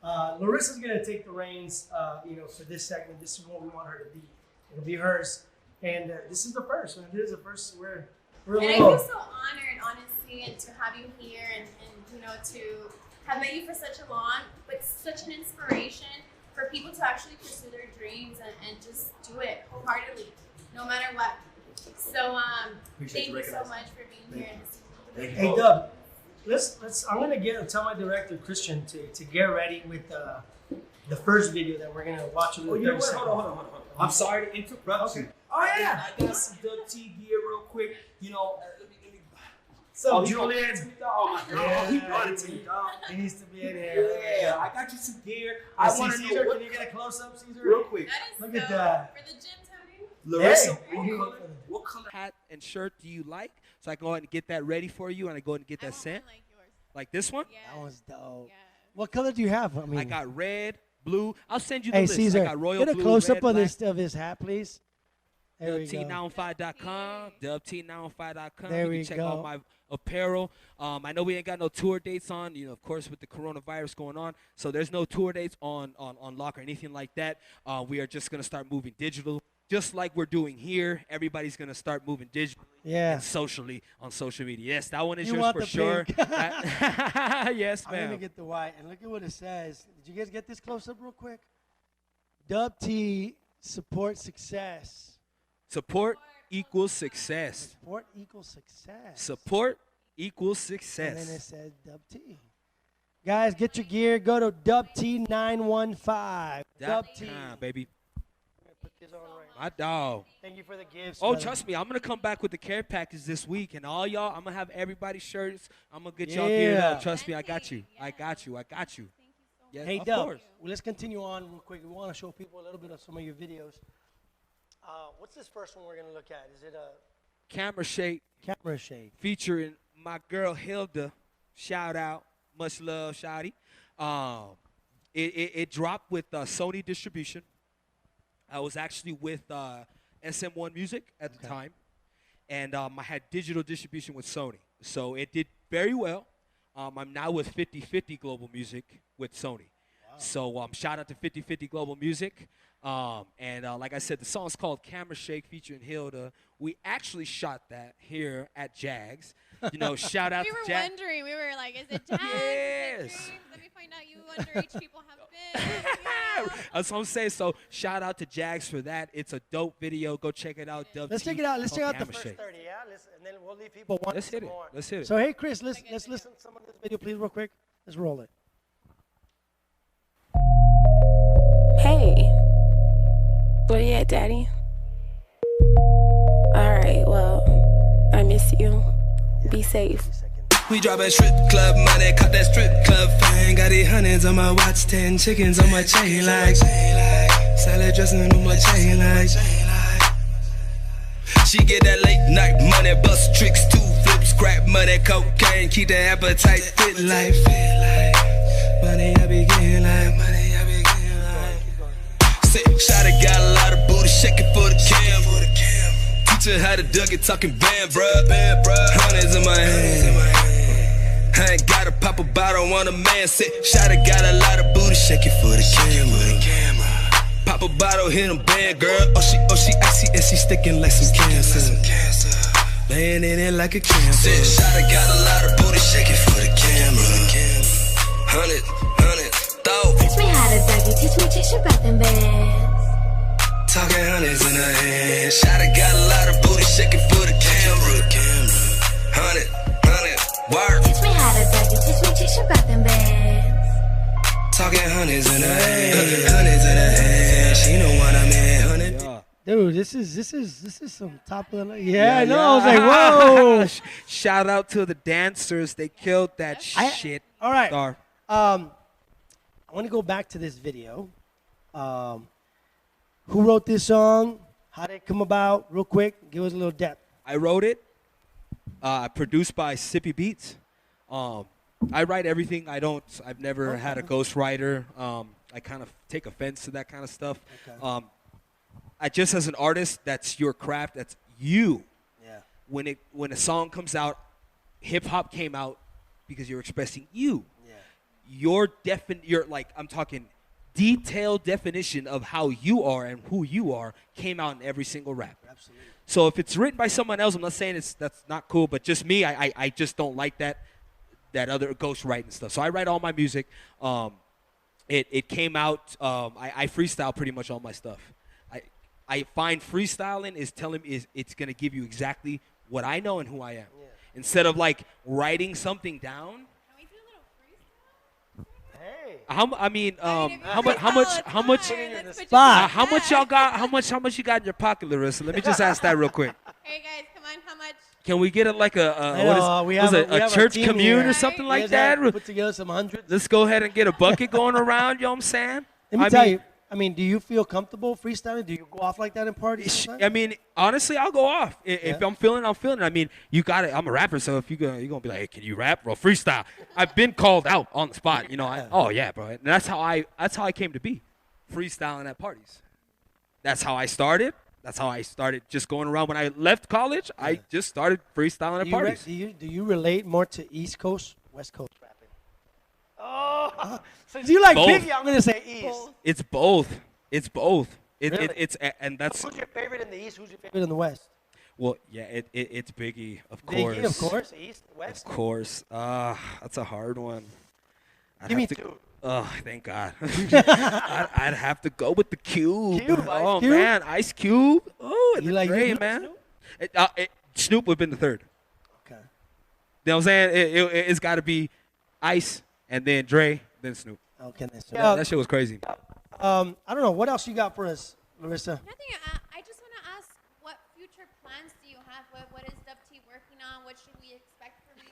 Larissa's gonna take the reins, for this segment. This is what we want her to be. It'll be hers, and this is the first. When it is the first, we're and I feel so honored, honestly, and to have you here, and to have met you for such a long, but such an inspiration for people to actually pursue their dreams and just do it wholeheartedly, no matter what. So thank you so much for being here. Hey, Dub. I'm gonna tell my director Christian to get ready with the first video that we're gonna watch. Hold on. I'm sorry to interrupt you. Oh yeah. I got some Dub T gear real quick. Let me. So Julian. Oh my God, he brought it to me, dog. He needs to be in here. Yeah, I got you some gear. I want to know. Can you get a close up, Caesar? Real quick. That is Look at that. For the gym, Tony. Larissa, what color hat and shirt do you like? So I can go ahead and get that ready for you, and I go ahead and get that sent. Like this one? Yeah. That one's dope. Yeah. What color do you have? I got red, blue. I'll send you the list. Caesar, I got royal get a blue, close red, up of black. his hat, please. There we go. DubT915.com, DubT915.com. There you can check out my apparel. I know we ain't got no tour dates on, of course, with the coronavirus going on. So there's no tour dates on lock or anything like that. We are just going to start moving digital. Just like we're doing here, everybody's going to start moving digitally and socially on social media. Yes, that one is yours for sure. Yes, ma'am. I'm going to get the white. And look at what it says. Did you guys get this close up real quick? Dub T, support success. Support equals success. Support equals success. Support equals success. And then it says Dub T. Guys, get your gear. Go to DubT915. Dub T. Baby. Put this on right. My dog. Thank you for the gifts. Oh, trust me, I'm gonna come back with the care package this week, and all y'all, I'm gonna have everybody's shirts. I'm gonna get y'all geared up. Trust me, I got you. I got you. Yeah, hey, of Dub. course. Well, let's continue on real quick. We want to show people a little bit of some of your videos. What's this first one we're gonna look at? Is it a Camera Shake? Camera Shake featuring my girl Hilda. Shout out, much love, shouty. It dropped with Sony distribution. I was actually with SM1 Music at the time, and I had digital distribution with Sony. So it did very well. I'm now with 50/50 Global Music with Sony. Wow. So shout out to 50/50 Global Music. And like I said, the song's called Camera Shake featuring Hilda. We actually shot that here at Jags. Shout out to Jags. We Is it dance? Yes. Is it dreams? Let me find out you underage people have been. That's what I'm saying. So shout out to Jags for that. It's a dope video. Go check it out. Let's check it out. Let's check out the first 30, yeah? And then we'll leave people wanting Let's hit it. more. Let's hit it. So, hey, Chris, let's listen to some of this video, please, real quick. Let's roll it. Hey, where you at, Daddy? Alright, well, I miss you. Be safe. We dropping strip club money, caught that strip club fame. Got these hundreds on my watch, 10 chickens on my chain like salad dressing on my chain like. She get that late night money, bust tricks, 2 flips, scrap money, cocaine, keep the appetite fit life. Money I be getting like, money I be getting like. Sick shawty got a lot of booty, shaking for the cam. Teach her how to duck it, talking band, bruh. Hundreds in my hand. I ain't gotta pop a bottle on a man. Sick shawty got a lot of booty, shaking for the camera. Pop a bottle, hit him band, girl. Oh she icy and she sticking like some cancer. Laying in it like a camera. Sick shawty got a lot of booty, shaking for the camera. Hundred, thought. Teach me how to dougie, teach your breath in bed. Talking hundreds in her hand. Shawty got a lot of booty, shaking for the camera. Hundred, work. Teach me how to dougie, teach your breath in bed. Talking hundreds in her hand. Hundreds in her hand. She know what I mean. Hundred. Dude, this is some top of the line. Yeah, I know. I was like, whoa. Shout out to the dancers. They killed that shit. All right. Star. I want to go back to this video. Who wrote this song? How did it come about? Real quick, give us a little depth. I wrote it. Produced by Sippy Beats. I write everything. I've never had a ghostwriter. I kind of take offense to that kind of stuff. Okay. I just as an artist, that's your craft. That's you. Yeah. When a song comes out, hip hop came out because you're expressing you. Yeah. Your like I'm talking detailed definition of how you are and who you are came out in every single rap. Absolutely. So if it's written by someone else, I'm not saying that's not cool, but just me, I just don't like that other ghost writing stuff. So I write all my music. It came out. I freestyle pretty much all my stuff. I find freestyling it's gonna give you exactly what I know and who I am. Yeah. Instead of like writing something down. How much y'all got? How much you got in your pocket, Larissa? Let me just ask that real quick. Hey guys, come on, how much? Can we get it like a church commune or something like that? Put together some hundreds. Let's go ahead and get a bucket going around. You know what I'm saying? Let me tell you. I mean, do you feel comfortable freestyling? Do you go off like that in parties? I mean, honestly, I'll go off. If I'm feeling it. I mean, you got it. I'm a rapper, so if you're gonna be like, hey, can you rap? Well, freestyle. I've been called out on the spot. You know, oh yeah, bro. And that's how I came to be, freestyling at parties. That's how I started. That's how I started just going around. When I left college, I just started freestyling at parties. Do you relate more to East Coast, West Coast rapping? Oh, since you like Biggie, I'm gonna say East. It's both. It's both. Really? And that's. Who's your favorite in the East? Who's your favorite in the West? Well, yeah, it's Biggie, of course. Biggie, of course. East, West. Of course. That's a hard one. Give me two. Oh, thank God. I'd have to go with the Cube. Oh Cube? Man, Ice Cube. Oh, and you the like Dre, Snoop? man. Snoop would have been the third. Okay. You know what I'm saying? It's got to be Ice and then Dre, then Snoop. Okay, then Snoop. That shit was crazy. I don't know. What else you got for us, Larissa? Nothing. I just want to ask, what future plans do you have? What is Dub T working on? What should we expect from you?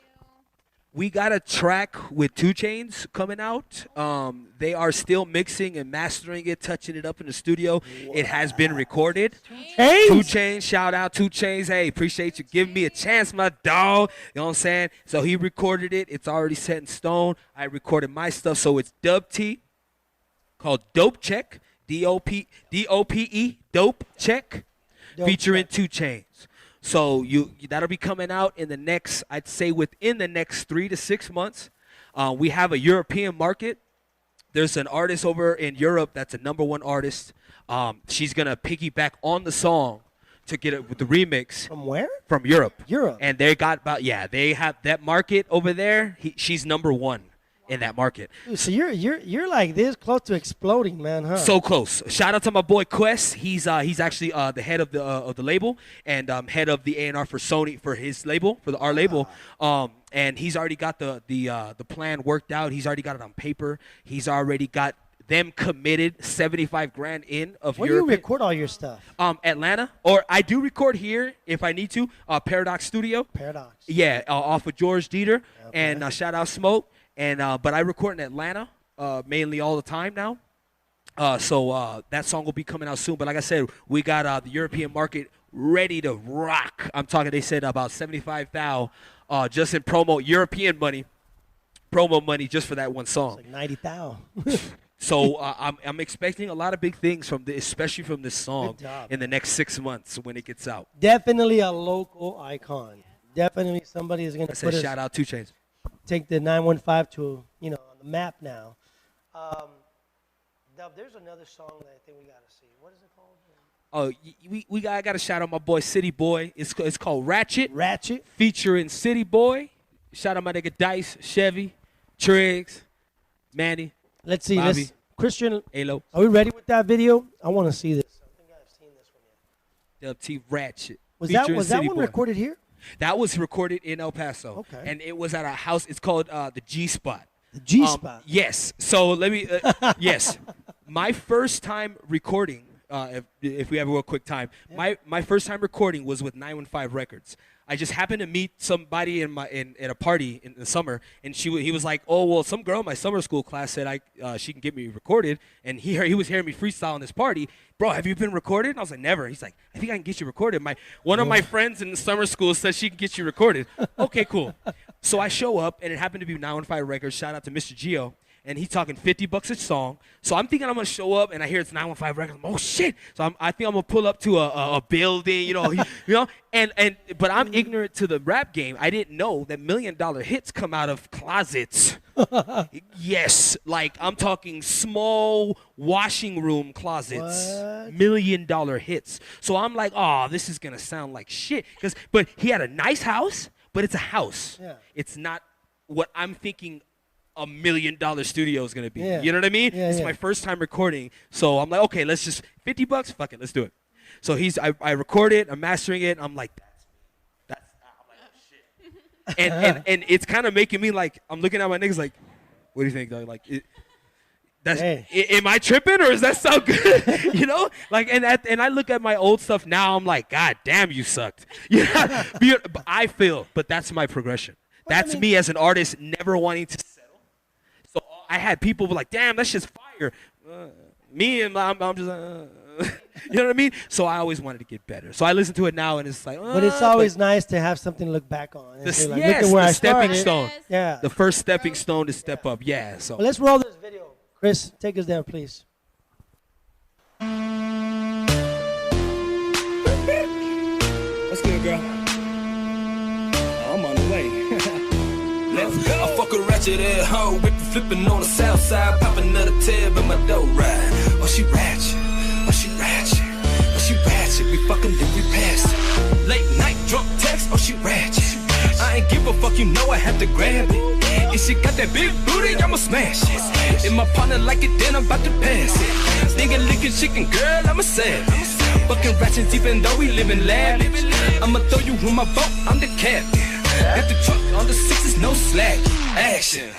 We got a track with 2 Chainz coming out. They are still mixing and mastering it, touching it up in the studio. What? It has been recorded. 2 Chainz, shout out 2 Chainz. Hey, appreciate you giving me a chance, my dog. You know what I'm saying? So he recorded it. It's already set in stone. I recorded my stuff. So it's Dub T, called Dope Check, D-O-P-E, Dope Check, featuring 2 Chainz. So that'll be coming out in the next, I'd say within the next 3 to 6 months. We have a European market. There's an artist over in Europe that's a #1 artist. She's going to piggyback on the song to get it with the remix. From where? From Europe. Europe. And they got about they have that market over there. She's number one in that market. Dude, so you're like this close to exploding, man, huh? So close. Shout out to my boy Quest. He's actually the head of the label and head of the A&R for Sony for his label, for our label. And he's already got the plan worked out. He's already got it on paper. He's already got them committed $75,000 in of Where do you record all your stuff? Atlanta, or I do record here if I need to. Paradox Studio. Paradox. Yeah, off of George Dieter, and shout out Smoke. And but I record in Atlanta mainly all the time now. So that song will be coming out soon. But like I said, we got the European market ready to rock. I'm talking. They said about 75,000 just in European money, promo money just for that one song. It's like 90,000. So I'm expecting a lot of big things especially from this song in the next 6 months when it gets out. Definitely a local icon. Definitely somebody is going to put shout out 2 Chainz. Take the 915 to on the map now. There's another song that I think we got to see. What is it called? Oh, I got to shout out my boy City Boy. It's called Ratchet. Ratchet. Featuring City Boy. Shout out my nigga Dice, Chevy, Triggs, Manny. Let's see. Bobby, Christian, Alo. Are we ready with that video? I want to see this. I think I've seen this one yet. LT Ratchet. Was that one recorded here? That was recorded in El Paso. Okay. And it was at a house. It's called the G Spot. The G Spot. Yes. So let me. Yes. My first time recording. If we have a real quick time, my first time recording was with 915 Records. I just happened to meet somebody at a party in the summer, and he was like, "Oh well, some girl in my summer school class said she can get me recorded," and he was hearing me freestyle in this party. Bro, have you been recorded? And I was like, never. He's like, I think I can get you recorded. One of my friends in the summer school said she can get you recorded. Okay, cool. So I show up, and it happened to be 915 Records. Shout out to Mr. Gio. And he's talking $50 a song. So I'm thinking I'm going to show up, and I hear it's 915 Records. I'm, oh, shit. So I think I'm going to pull up to a building, but I'm ignorant to the rap game. I didn't know that $1 million hits come out of closets. Yes. Like, I'm talking small washing room closets. What? $1 million hits. So I'm like, oh, this is going to sound like shit. But he had a nice house, but it's a house. Yeah. It's not what I'm thinking $1 million studio is gonna be. Yeah. You know what I mean? Yeah, It's my first time recording, so I'm like, okay, let's just $50. Fuck it, let's do it. So I record it, I'm mastering it. I'm like, that's. I'm like, oh shit. and it's kind of making me like, I'm looking at my niggas like, what do you think, dog? Like, am I tripping or does that sound good? Like, and I look at my old stuff now. I'm like, God damn, you sucked. I feel, but that's my progression. That's me as an artist, never wanting to settle. So I had people be like, damn, that's just fire. I'm just, you know what I mean? So I always wanted to get better. So I listen to it now, and it's like, but it's always nice to have something to look back on. Look at where I stepping started. stone. Yeah. The first stepping stone to step up. Yeah. So well, let's roll this video. Chris, take us down, please. What's good, girl? I'm on the way. Let's go. I fuck a ratchet ass hoe, whipping, flipping on the south side, popping another tab in my dough ride. Oh, she ratchet. Oh, she ratchet. Oh, she ratchet. We fucking then we pass it. Late night drunk text. Oh, she ratchet. I ain't give a fuck, you know I have to grab it. If she got that big booty, I'ma smash it. If my partner like it, then I'm about to pass it. Nigga licking chicken, girl, I'm a savage. Fucking ratchets even though we live in lavish. I'ma throw you in my boat, I'm the captain. Got the truck on the sixes, no slack. Action,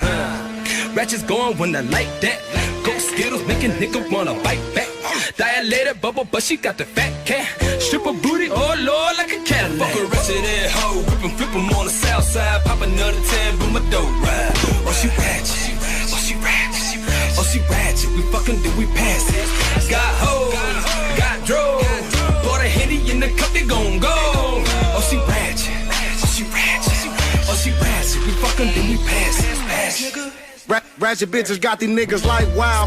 Ratchets going when I like that. Go Skittles, make a nigga wanna bite back. Dilated bubble, but she got the fat cat. Stripper booty, oh lord, like a Cadillac. Fuck a ratchet ass hoe, whip 'em on the south side. Pop another tab with my dough ride. Oh, she ratchet, oh, she ratchet, oh, she ratchet. We fucking then we pass it. Got hoes, got drove. Bought a Henny in the cup, they gon' go. Oh, she ratchet, oh, she ratchet, oh, she ratchet. We fucking then we pass it. Ratchet bitches got these niggas like wow.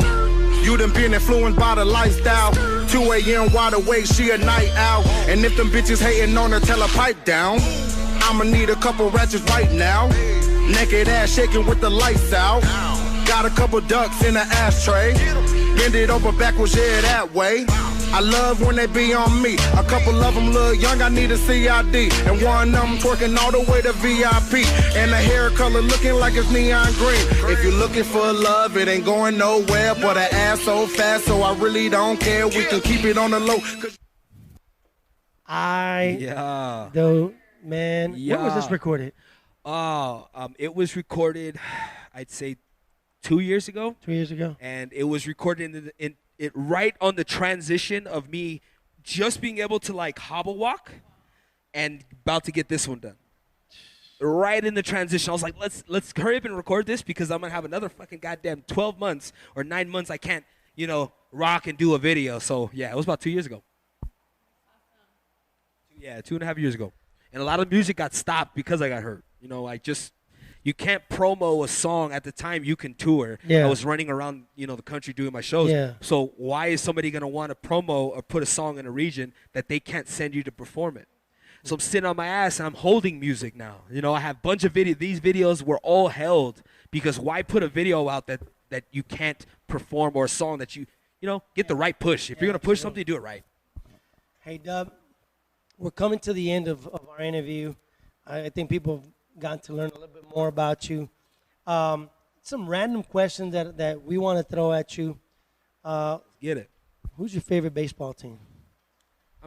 You done been influenced by the lifestyle. 2 a.m. wide awake, she a night owl. And if them bitches hating on her, tell her pipe down. I'ma need a couple ratchets right now. Naked ass shaking with the lights out. Got a couple ducks in the ashtray. Bend it over backwards, yeah, that way. I love when they be on me. A couple of them look young, I need a CID. And one of them twerking all the way to VIP. And the hair color looking like it's neon green. If you're looking for love, it ain't going nowhere. But an ass so fast, so I really don't care. We can keep it on the low. Though, man, when was this recorded? It was recorded, I'd say, 2 years ago. 2 years ago. And it was recorded in it right on the transition of me just being able to like hobble walk and about to get this one done. Right in the transition, I was like, let's hurry up and record this because I'm gonna have another fucking goddamn 12 months or 9 months I can't, rock and do a video. So yeah, it was about 2 years ago. Yeah, 2.5 years ago. And a lot of music got stopped because I got hurt. You can't promo a song at the time you can tour. Yeah. I was running around, the country doing my shows. Yeah. So why is somebody going to want to promo or put a song in a region that they can't send you to perform it? So I'm sitting on my ass and I'm holding music now. I have a bunch of videos. These videos were all held because why put a video out that you can't perform or a song that you get the right push. If you're going to push something, do it right. Hey, Dub, we're coming to the end of our interview. I think people have gotten to learn a little bit more about you. Some random questions that we want to throw at you. Get it. Who's your favorite baseball team?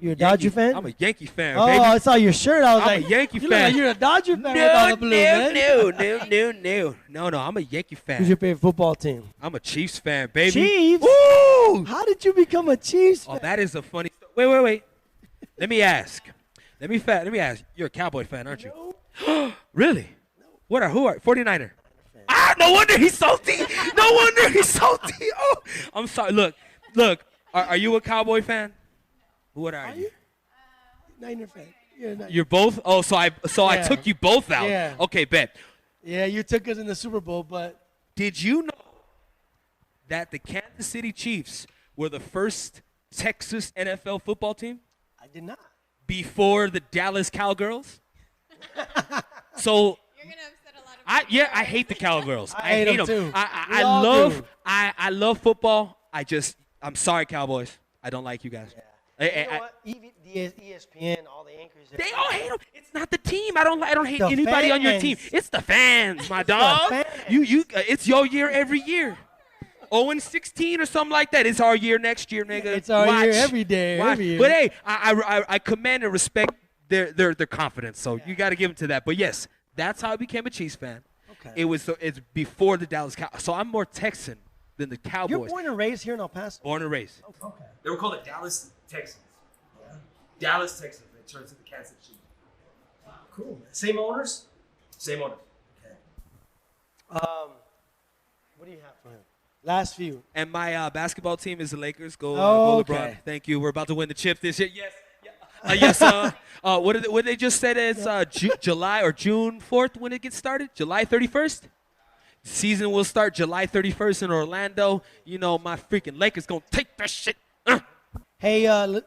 You're a Dodger fan? I'm a Yankee fan, oh, baby. I saw your shirt. I was I'm like, a Yankee you fan. Look like you're a Dodger fan with all the blue, man. No, I'm a Yankee fan. Who's your favorite football team? I'm a Chiefs fan, baby. Chiefs? Woo! How did you become a Chiefs fan? Oh, that is a funny story. Wait. Let me ask. Let me ask. You're a Cowboy fan, aren't you? No. Really? No. Who are 49er? No wonder he's salty. No wonder he's salty. Oh, I'm sorry. Look. Are you a Cowboy fan? What are you? Niner fan. You're both? Oh, so I took you both out. Yeah. Okay, bet. Yeah, you took us in the Super Bowl, but did you know that the Kansas City Chiefs were the first Texas NFL football team? I did not. Before the Dallas Cowgirls? So You're gonna upset a lot of people. I hate the Cowgirls. I hate them too. I love football. I'm sorry, Cowboys. I don't like you guys. Yeah. You know what? Even ESPN, all the anchors. They all hate them. It's not the team. I don't hate The anybody on your fans. team. It's the fans, my dog. fans. It's your year every year. 0-16 or something like that. It's our year next year, nigga. It's our Watch. year every day. Watch. Every year. But hey, I commend and respect their confidence. So you got to give them to that. But yes, that's how I became a Chiefs fan. Okay. It's before the Dallas Cowboys. So I'm more Texan than the Cowboys. You're born and raised here in El Paso? Born and raised. Okay. They were called the Dallas Texans. Yeah. Dallas Texans. They turned to the Kansas City Chiefs. Cool, man. Same owners? Same owners. Okay. What do you have for him? Last few. And my basketball team is the Lakers. Go okay. LeBron. Thank you. We're about to win the chip this year. Yes. Yes. What they just said is July or June 4th when it gets started? July 31st? Season will start July 31st in Orlando. My freaking Lakers going to take that shit. Hey, Dub,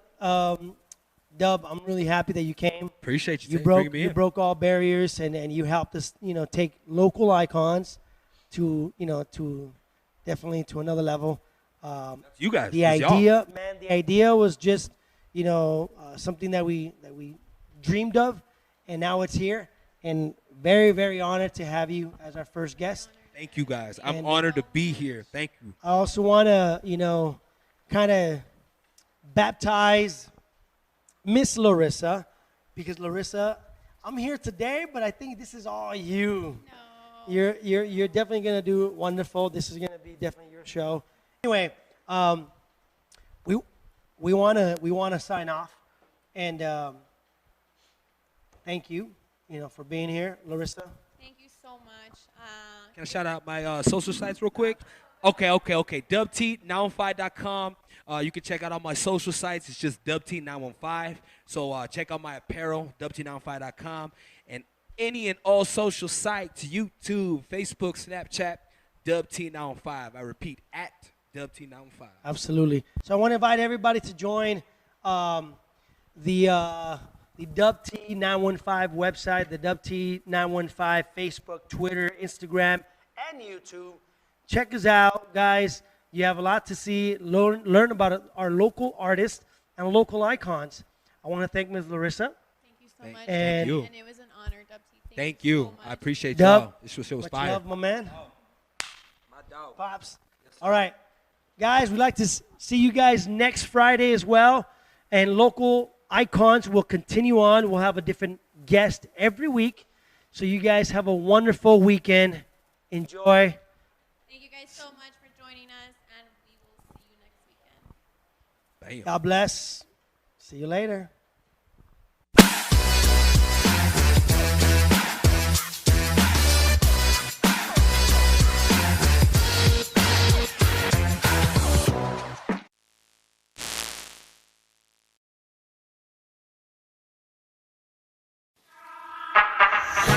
I'm really happy that you came. Appreciate you. You broke all barriers and you helped us, take local icons to definitely to another level. You guys. The idea was just, something that we dreamed of, and now it's here. And very, very honored to have you as our first guest. Thank you, guys. I'm honored to be here. Thank you. I also want to, kind of baptize Miss Larissa, because Larissa, I'm here today, but I think this is all you. No. You're definitely gonna do wonderful. This is gonna be definitely your show. Anyway, we wanna sign off, and thank you, for being here, Larissa. Thank you so much. Can I shout out my social sites real quick? Okay. DubT915.com. You can check out all my social sites. It's just DubT915. So check out my apparel, DubT915.com. And any and all social sites, YouTube, Facebook, Snapchat, DubT915. I repeat, at DubT915. Absolutely. So I want to invite everybody to join the DubT915 website, the DubT915 Facebook, Twitter, Instagram, and YouTube. Check us out, guys. You have a lot to see, learn about our local artists. and local icons. I want to thank Ms. Larissa. Thank you so much. And you. And it was an honor, Dubsy. Thank you. I appreciate Dub, y'all. This was much fire. love, my man. My dog. Pops. All right. Guys, we'd like to see you guys next Friday as well. And local icons will continue on. We'll have a different guest every week. So you guys have a wonderful weekend. Enjoy. Thank you guys so much for joining us, and we will see you next weekend. Bam. God bless. See you later.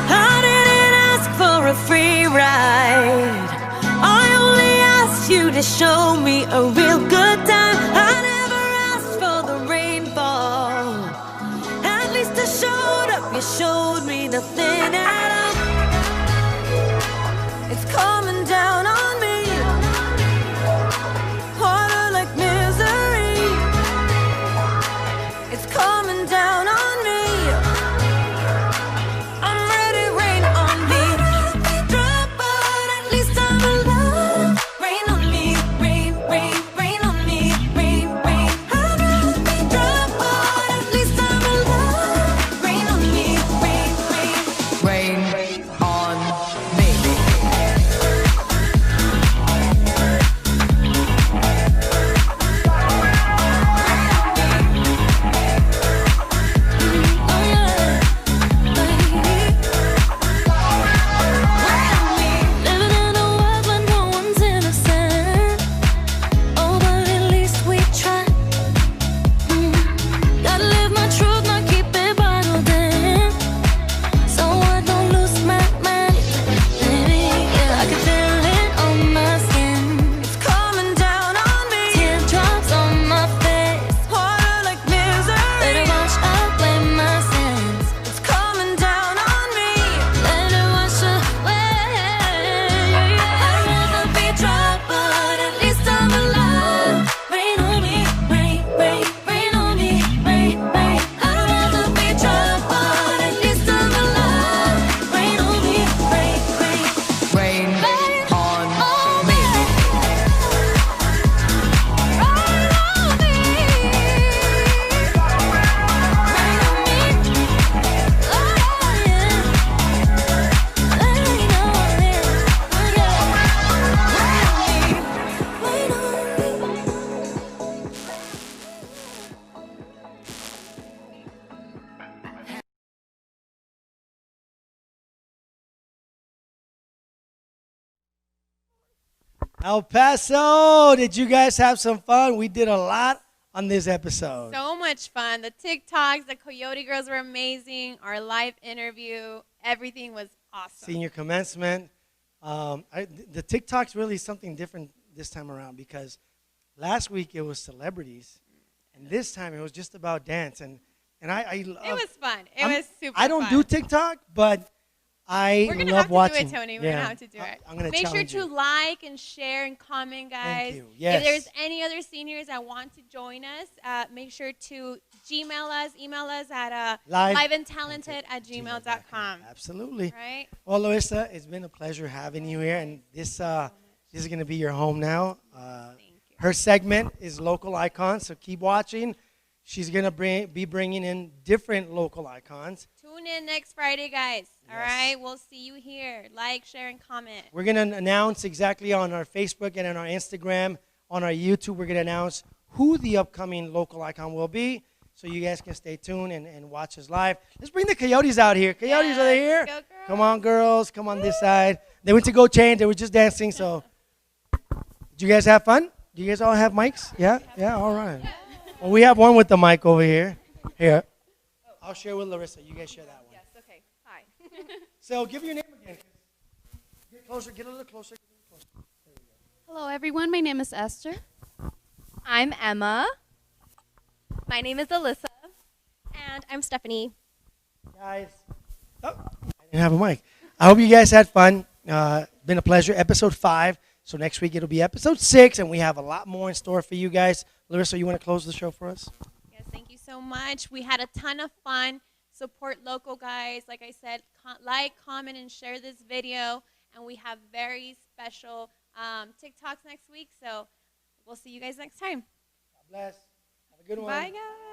I didn't ask for a free ride. I only asked you to show me a real good time. I never asked for the rainfall. At least I showed up. You showed me nothing at all. It's coming down on me. Harder like misery. It's coming down on me. I'm ready, rain on me. Drop, but at least I'm alive. Rain on me, rain, rain, rain on me, rain, rain. I'd rather be drop, but at least I'm alive. Rain on me, rain, rain, rain on me. Living in a world where no one's innocent. Oh, but at least we try. Gotta live my truth, not keep it bottled in. So I don't lose my mind. Baby, yeah, I can feel it on my skin. It's coming down on me. Teardrops on my face. Harder like misery. Better watch out, blame my sins. It's coming down on me. Let it wash away. I'd rather be dry, but at least I'm alive. Rain on me, rain, rain, rain on me, rain, rain. I'd rather be dry, but at least I'm alive. Rain on me, rain, rain, rain on me. El Paso, did you guys have some fun? We did a lot on this episode. So much fun. The TikToks, the Coyote Girls were amazing. Our live interview, everything was awesome. Senior commencement. The TikTok's really something different this time around because last week it was celebrities, and this time it was just about dance. And I love, It was fun. It was super I don't fun. do TikTok, but I We're going to love have to watching. do it, Tony. We're going to have to do it. I'm gonna Make sure challenge to you. like and share and comment, guys. you. Yes. If there's any other seniors that want to join us, make sure to email us at liveandtalented@gmail.com. Absolutely. Right? Well, Larissa, it's been a pleasure having you here, and this is going to be your home now. Her segment is local icons, so keep watching. She's going to be bringing in different local icons. Tune in next Friday, guys. All right? We'll see you here. Like, share, and comment. We're going to announce exactly on our Facebook and on our Instagram, on our YouTube, we're going to announce who the upcoming local icon will be, so you guys can stay tuned and watch us live. Let's bring the Coyotes out here. Coyotes, are they here? Go, Come on, girls. Come on this side. They went to go change. They were just dancing, so. Did you guys have fun? Do you guys all have mics? Yeah? Yeah, all right. Well, we have one with the mic over here. Here. I'll share with Larissa. You guys share that one. Yes, okay. Hi. So give your name again. Get closer. Get a little closer. Hello, everyone. My name is Esther. I'm Emma. My name is Alyssa. And I'm Stephanie. Guys. Oh, I didn't have a mic. I hope you guys had fun. Been a pleasure. Episode 5. So next week it'll be episode 6, and we have a lot more in store for you guys. Larissa, you want to close the show for us? Yes, so much. We had a ton of fun. Support local, guys. Like I said, like, comment, and share this video. And we have very special TikToks next week. So we'll see you guys next time. God bless. Have a good one. Bye, guys.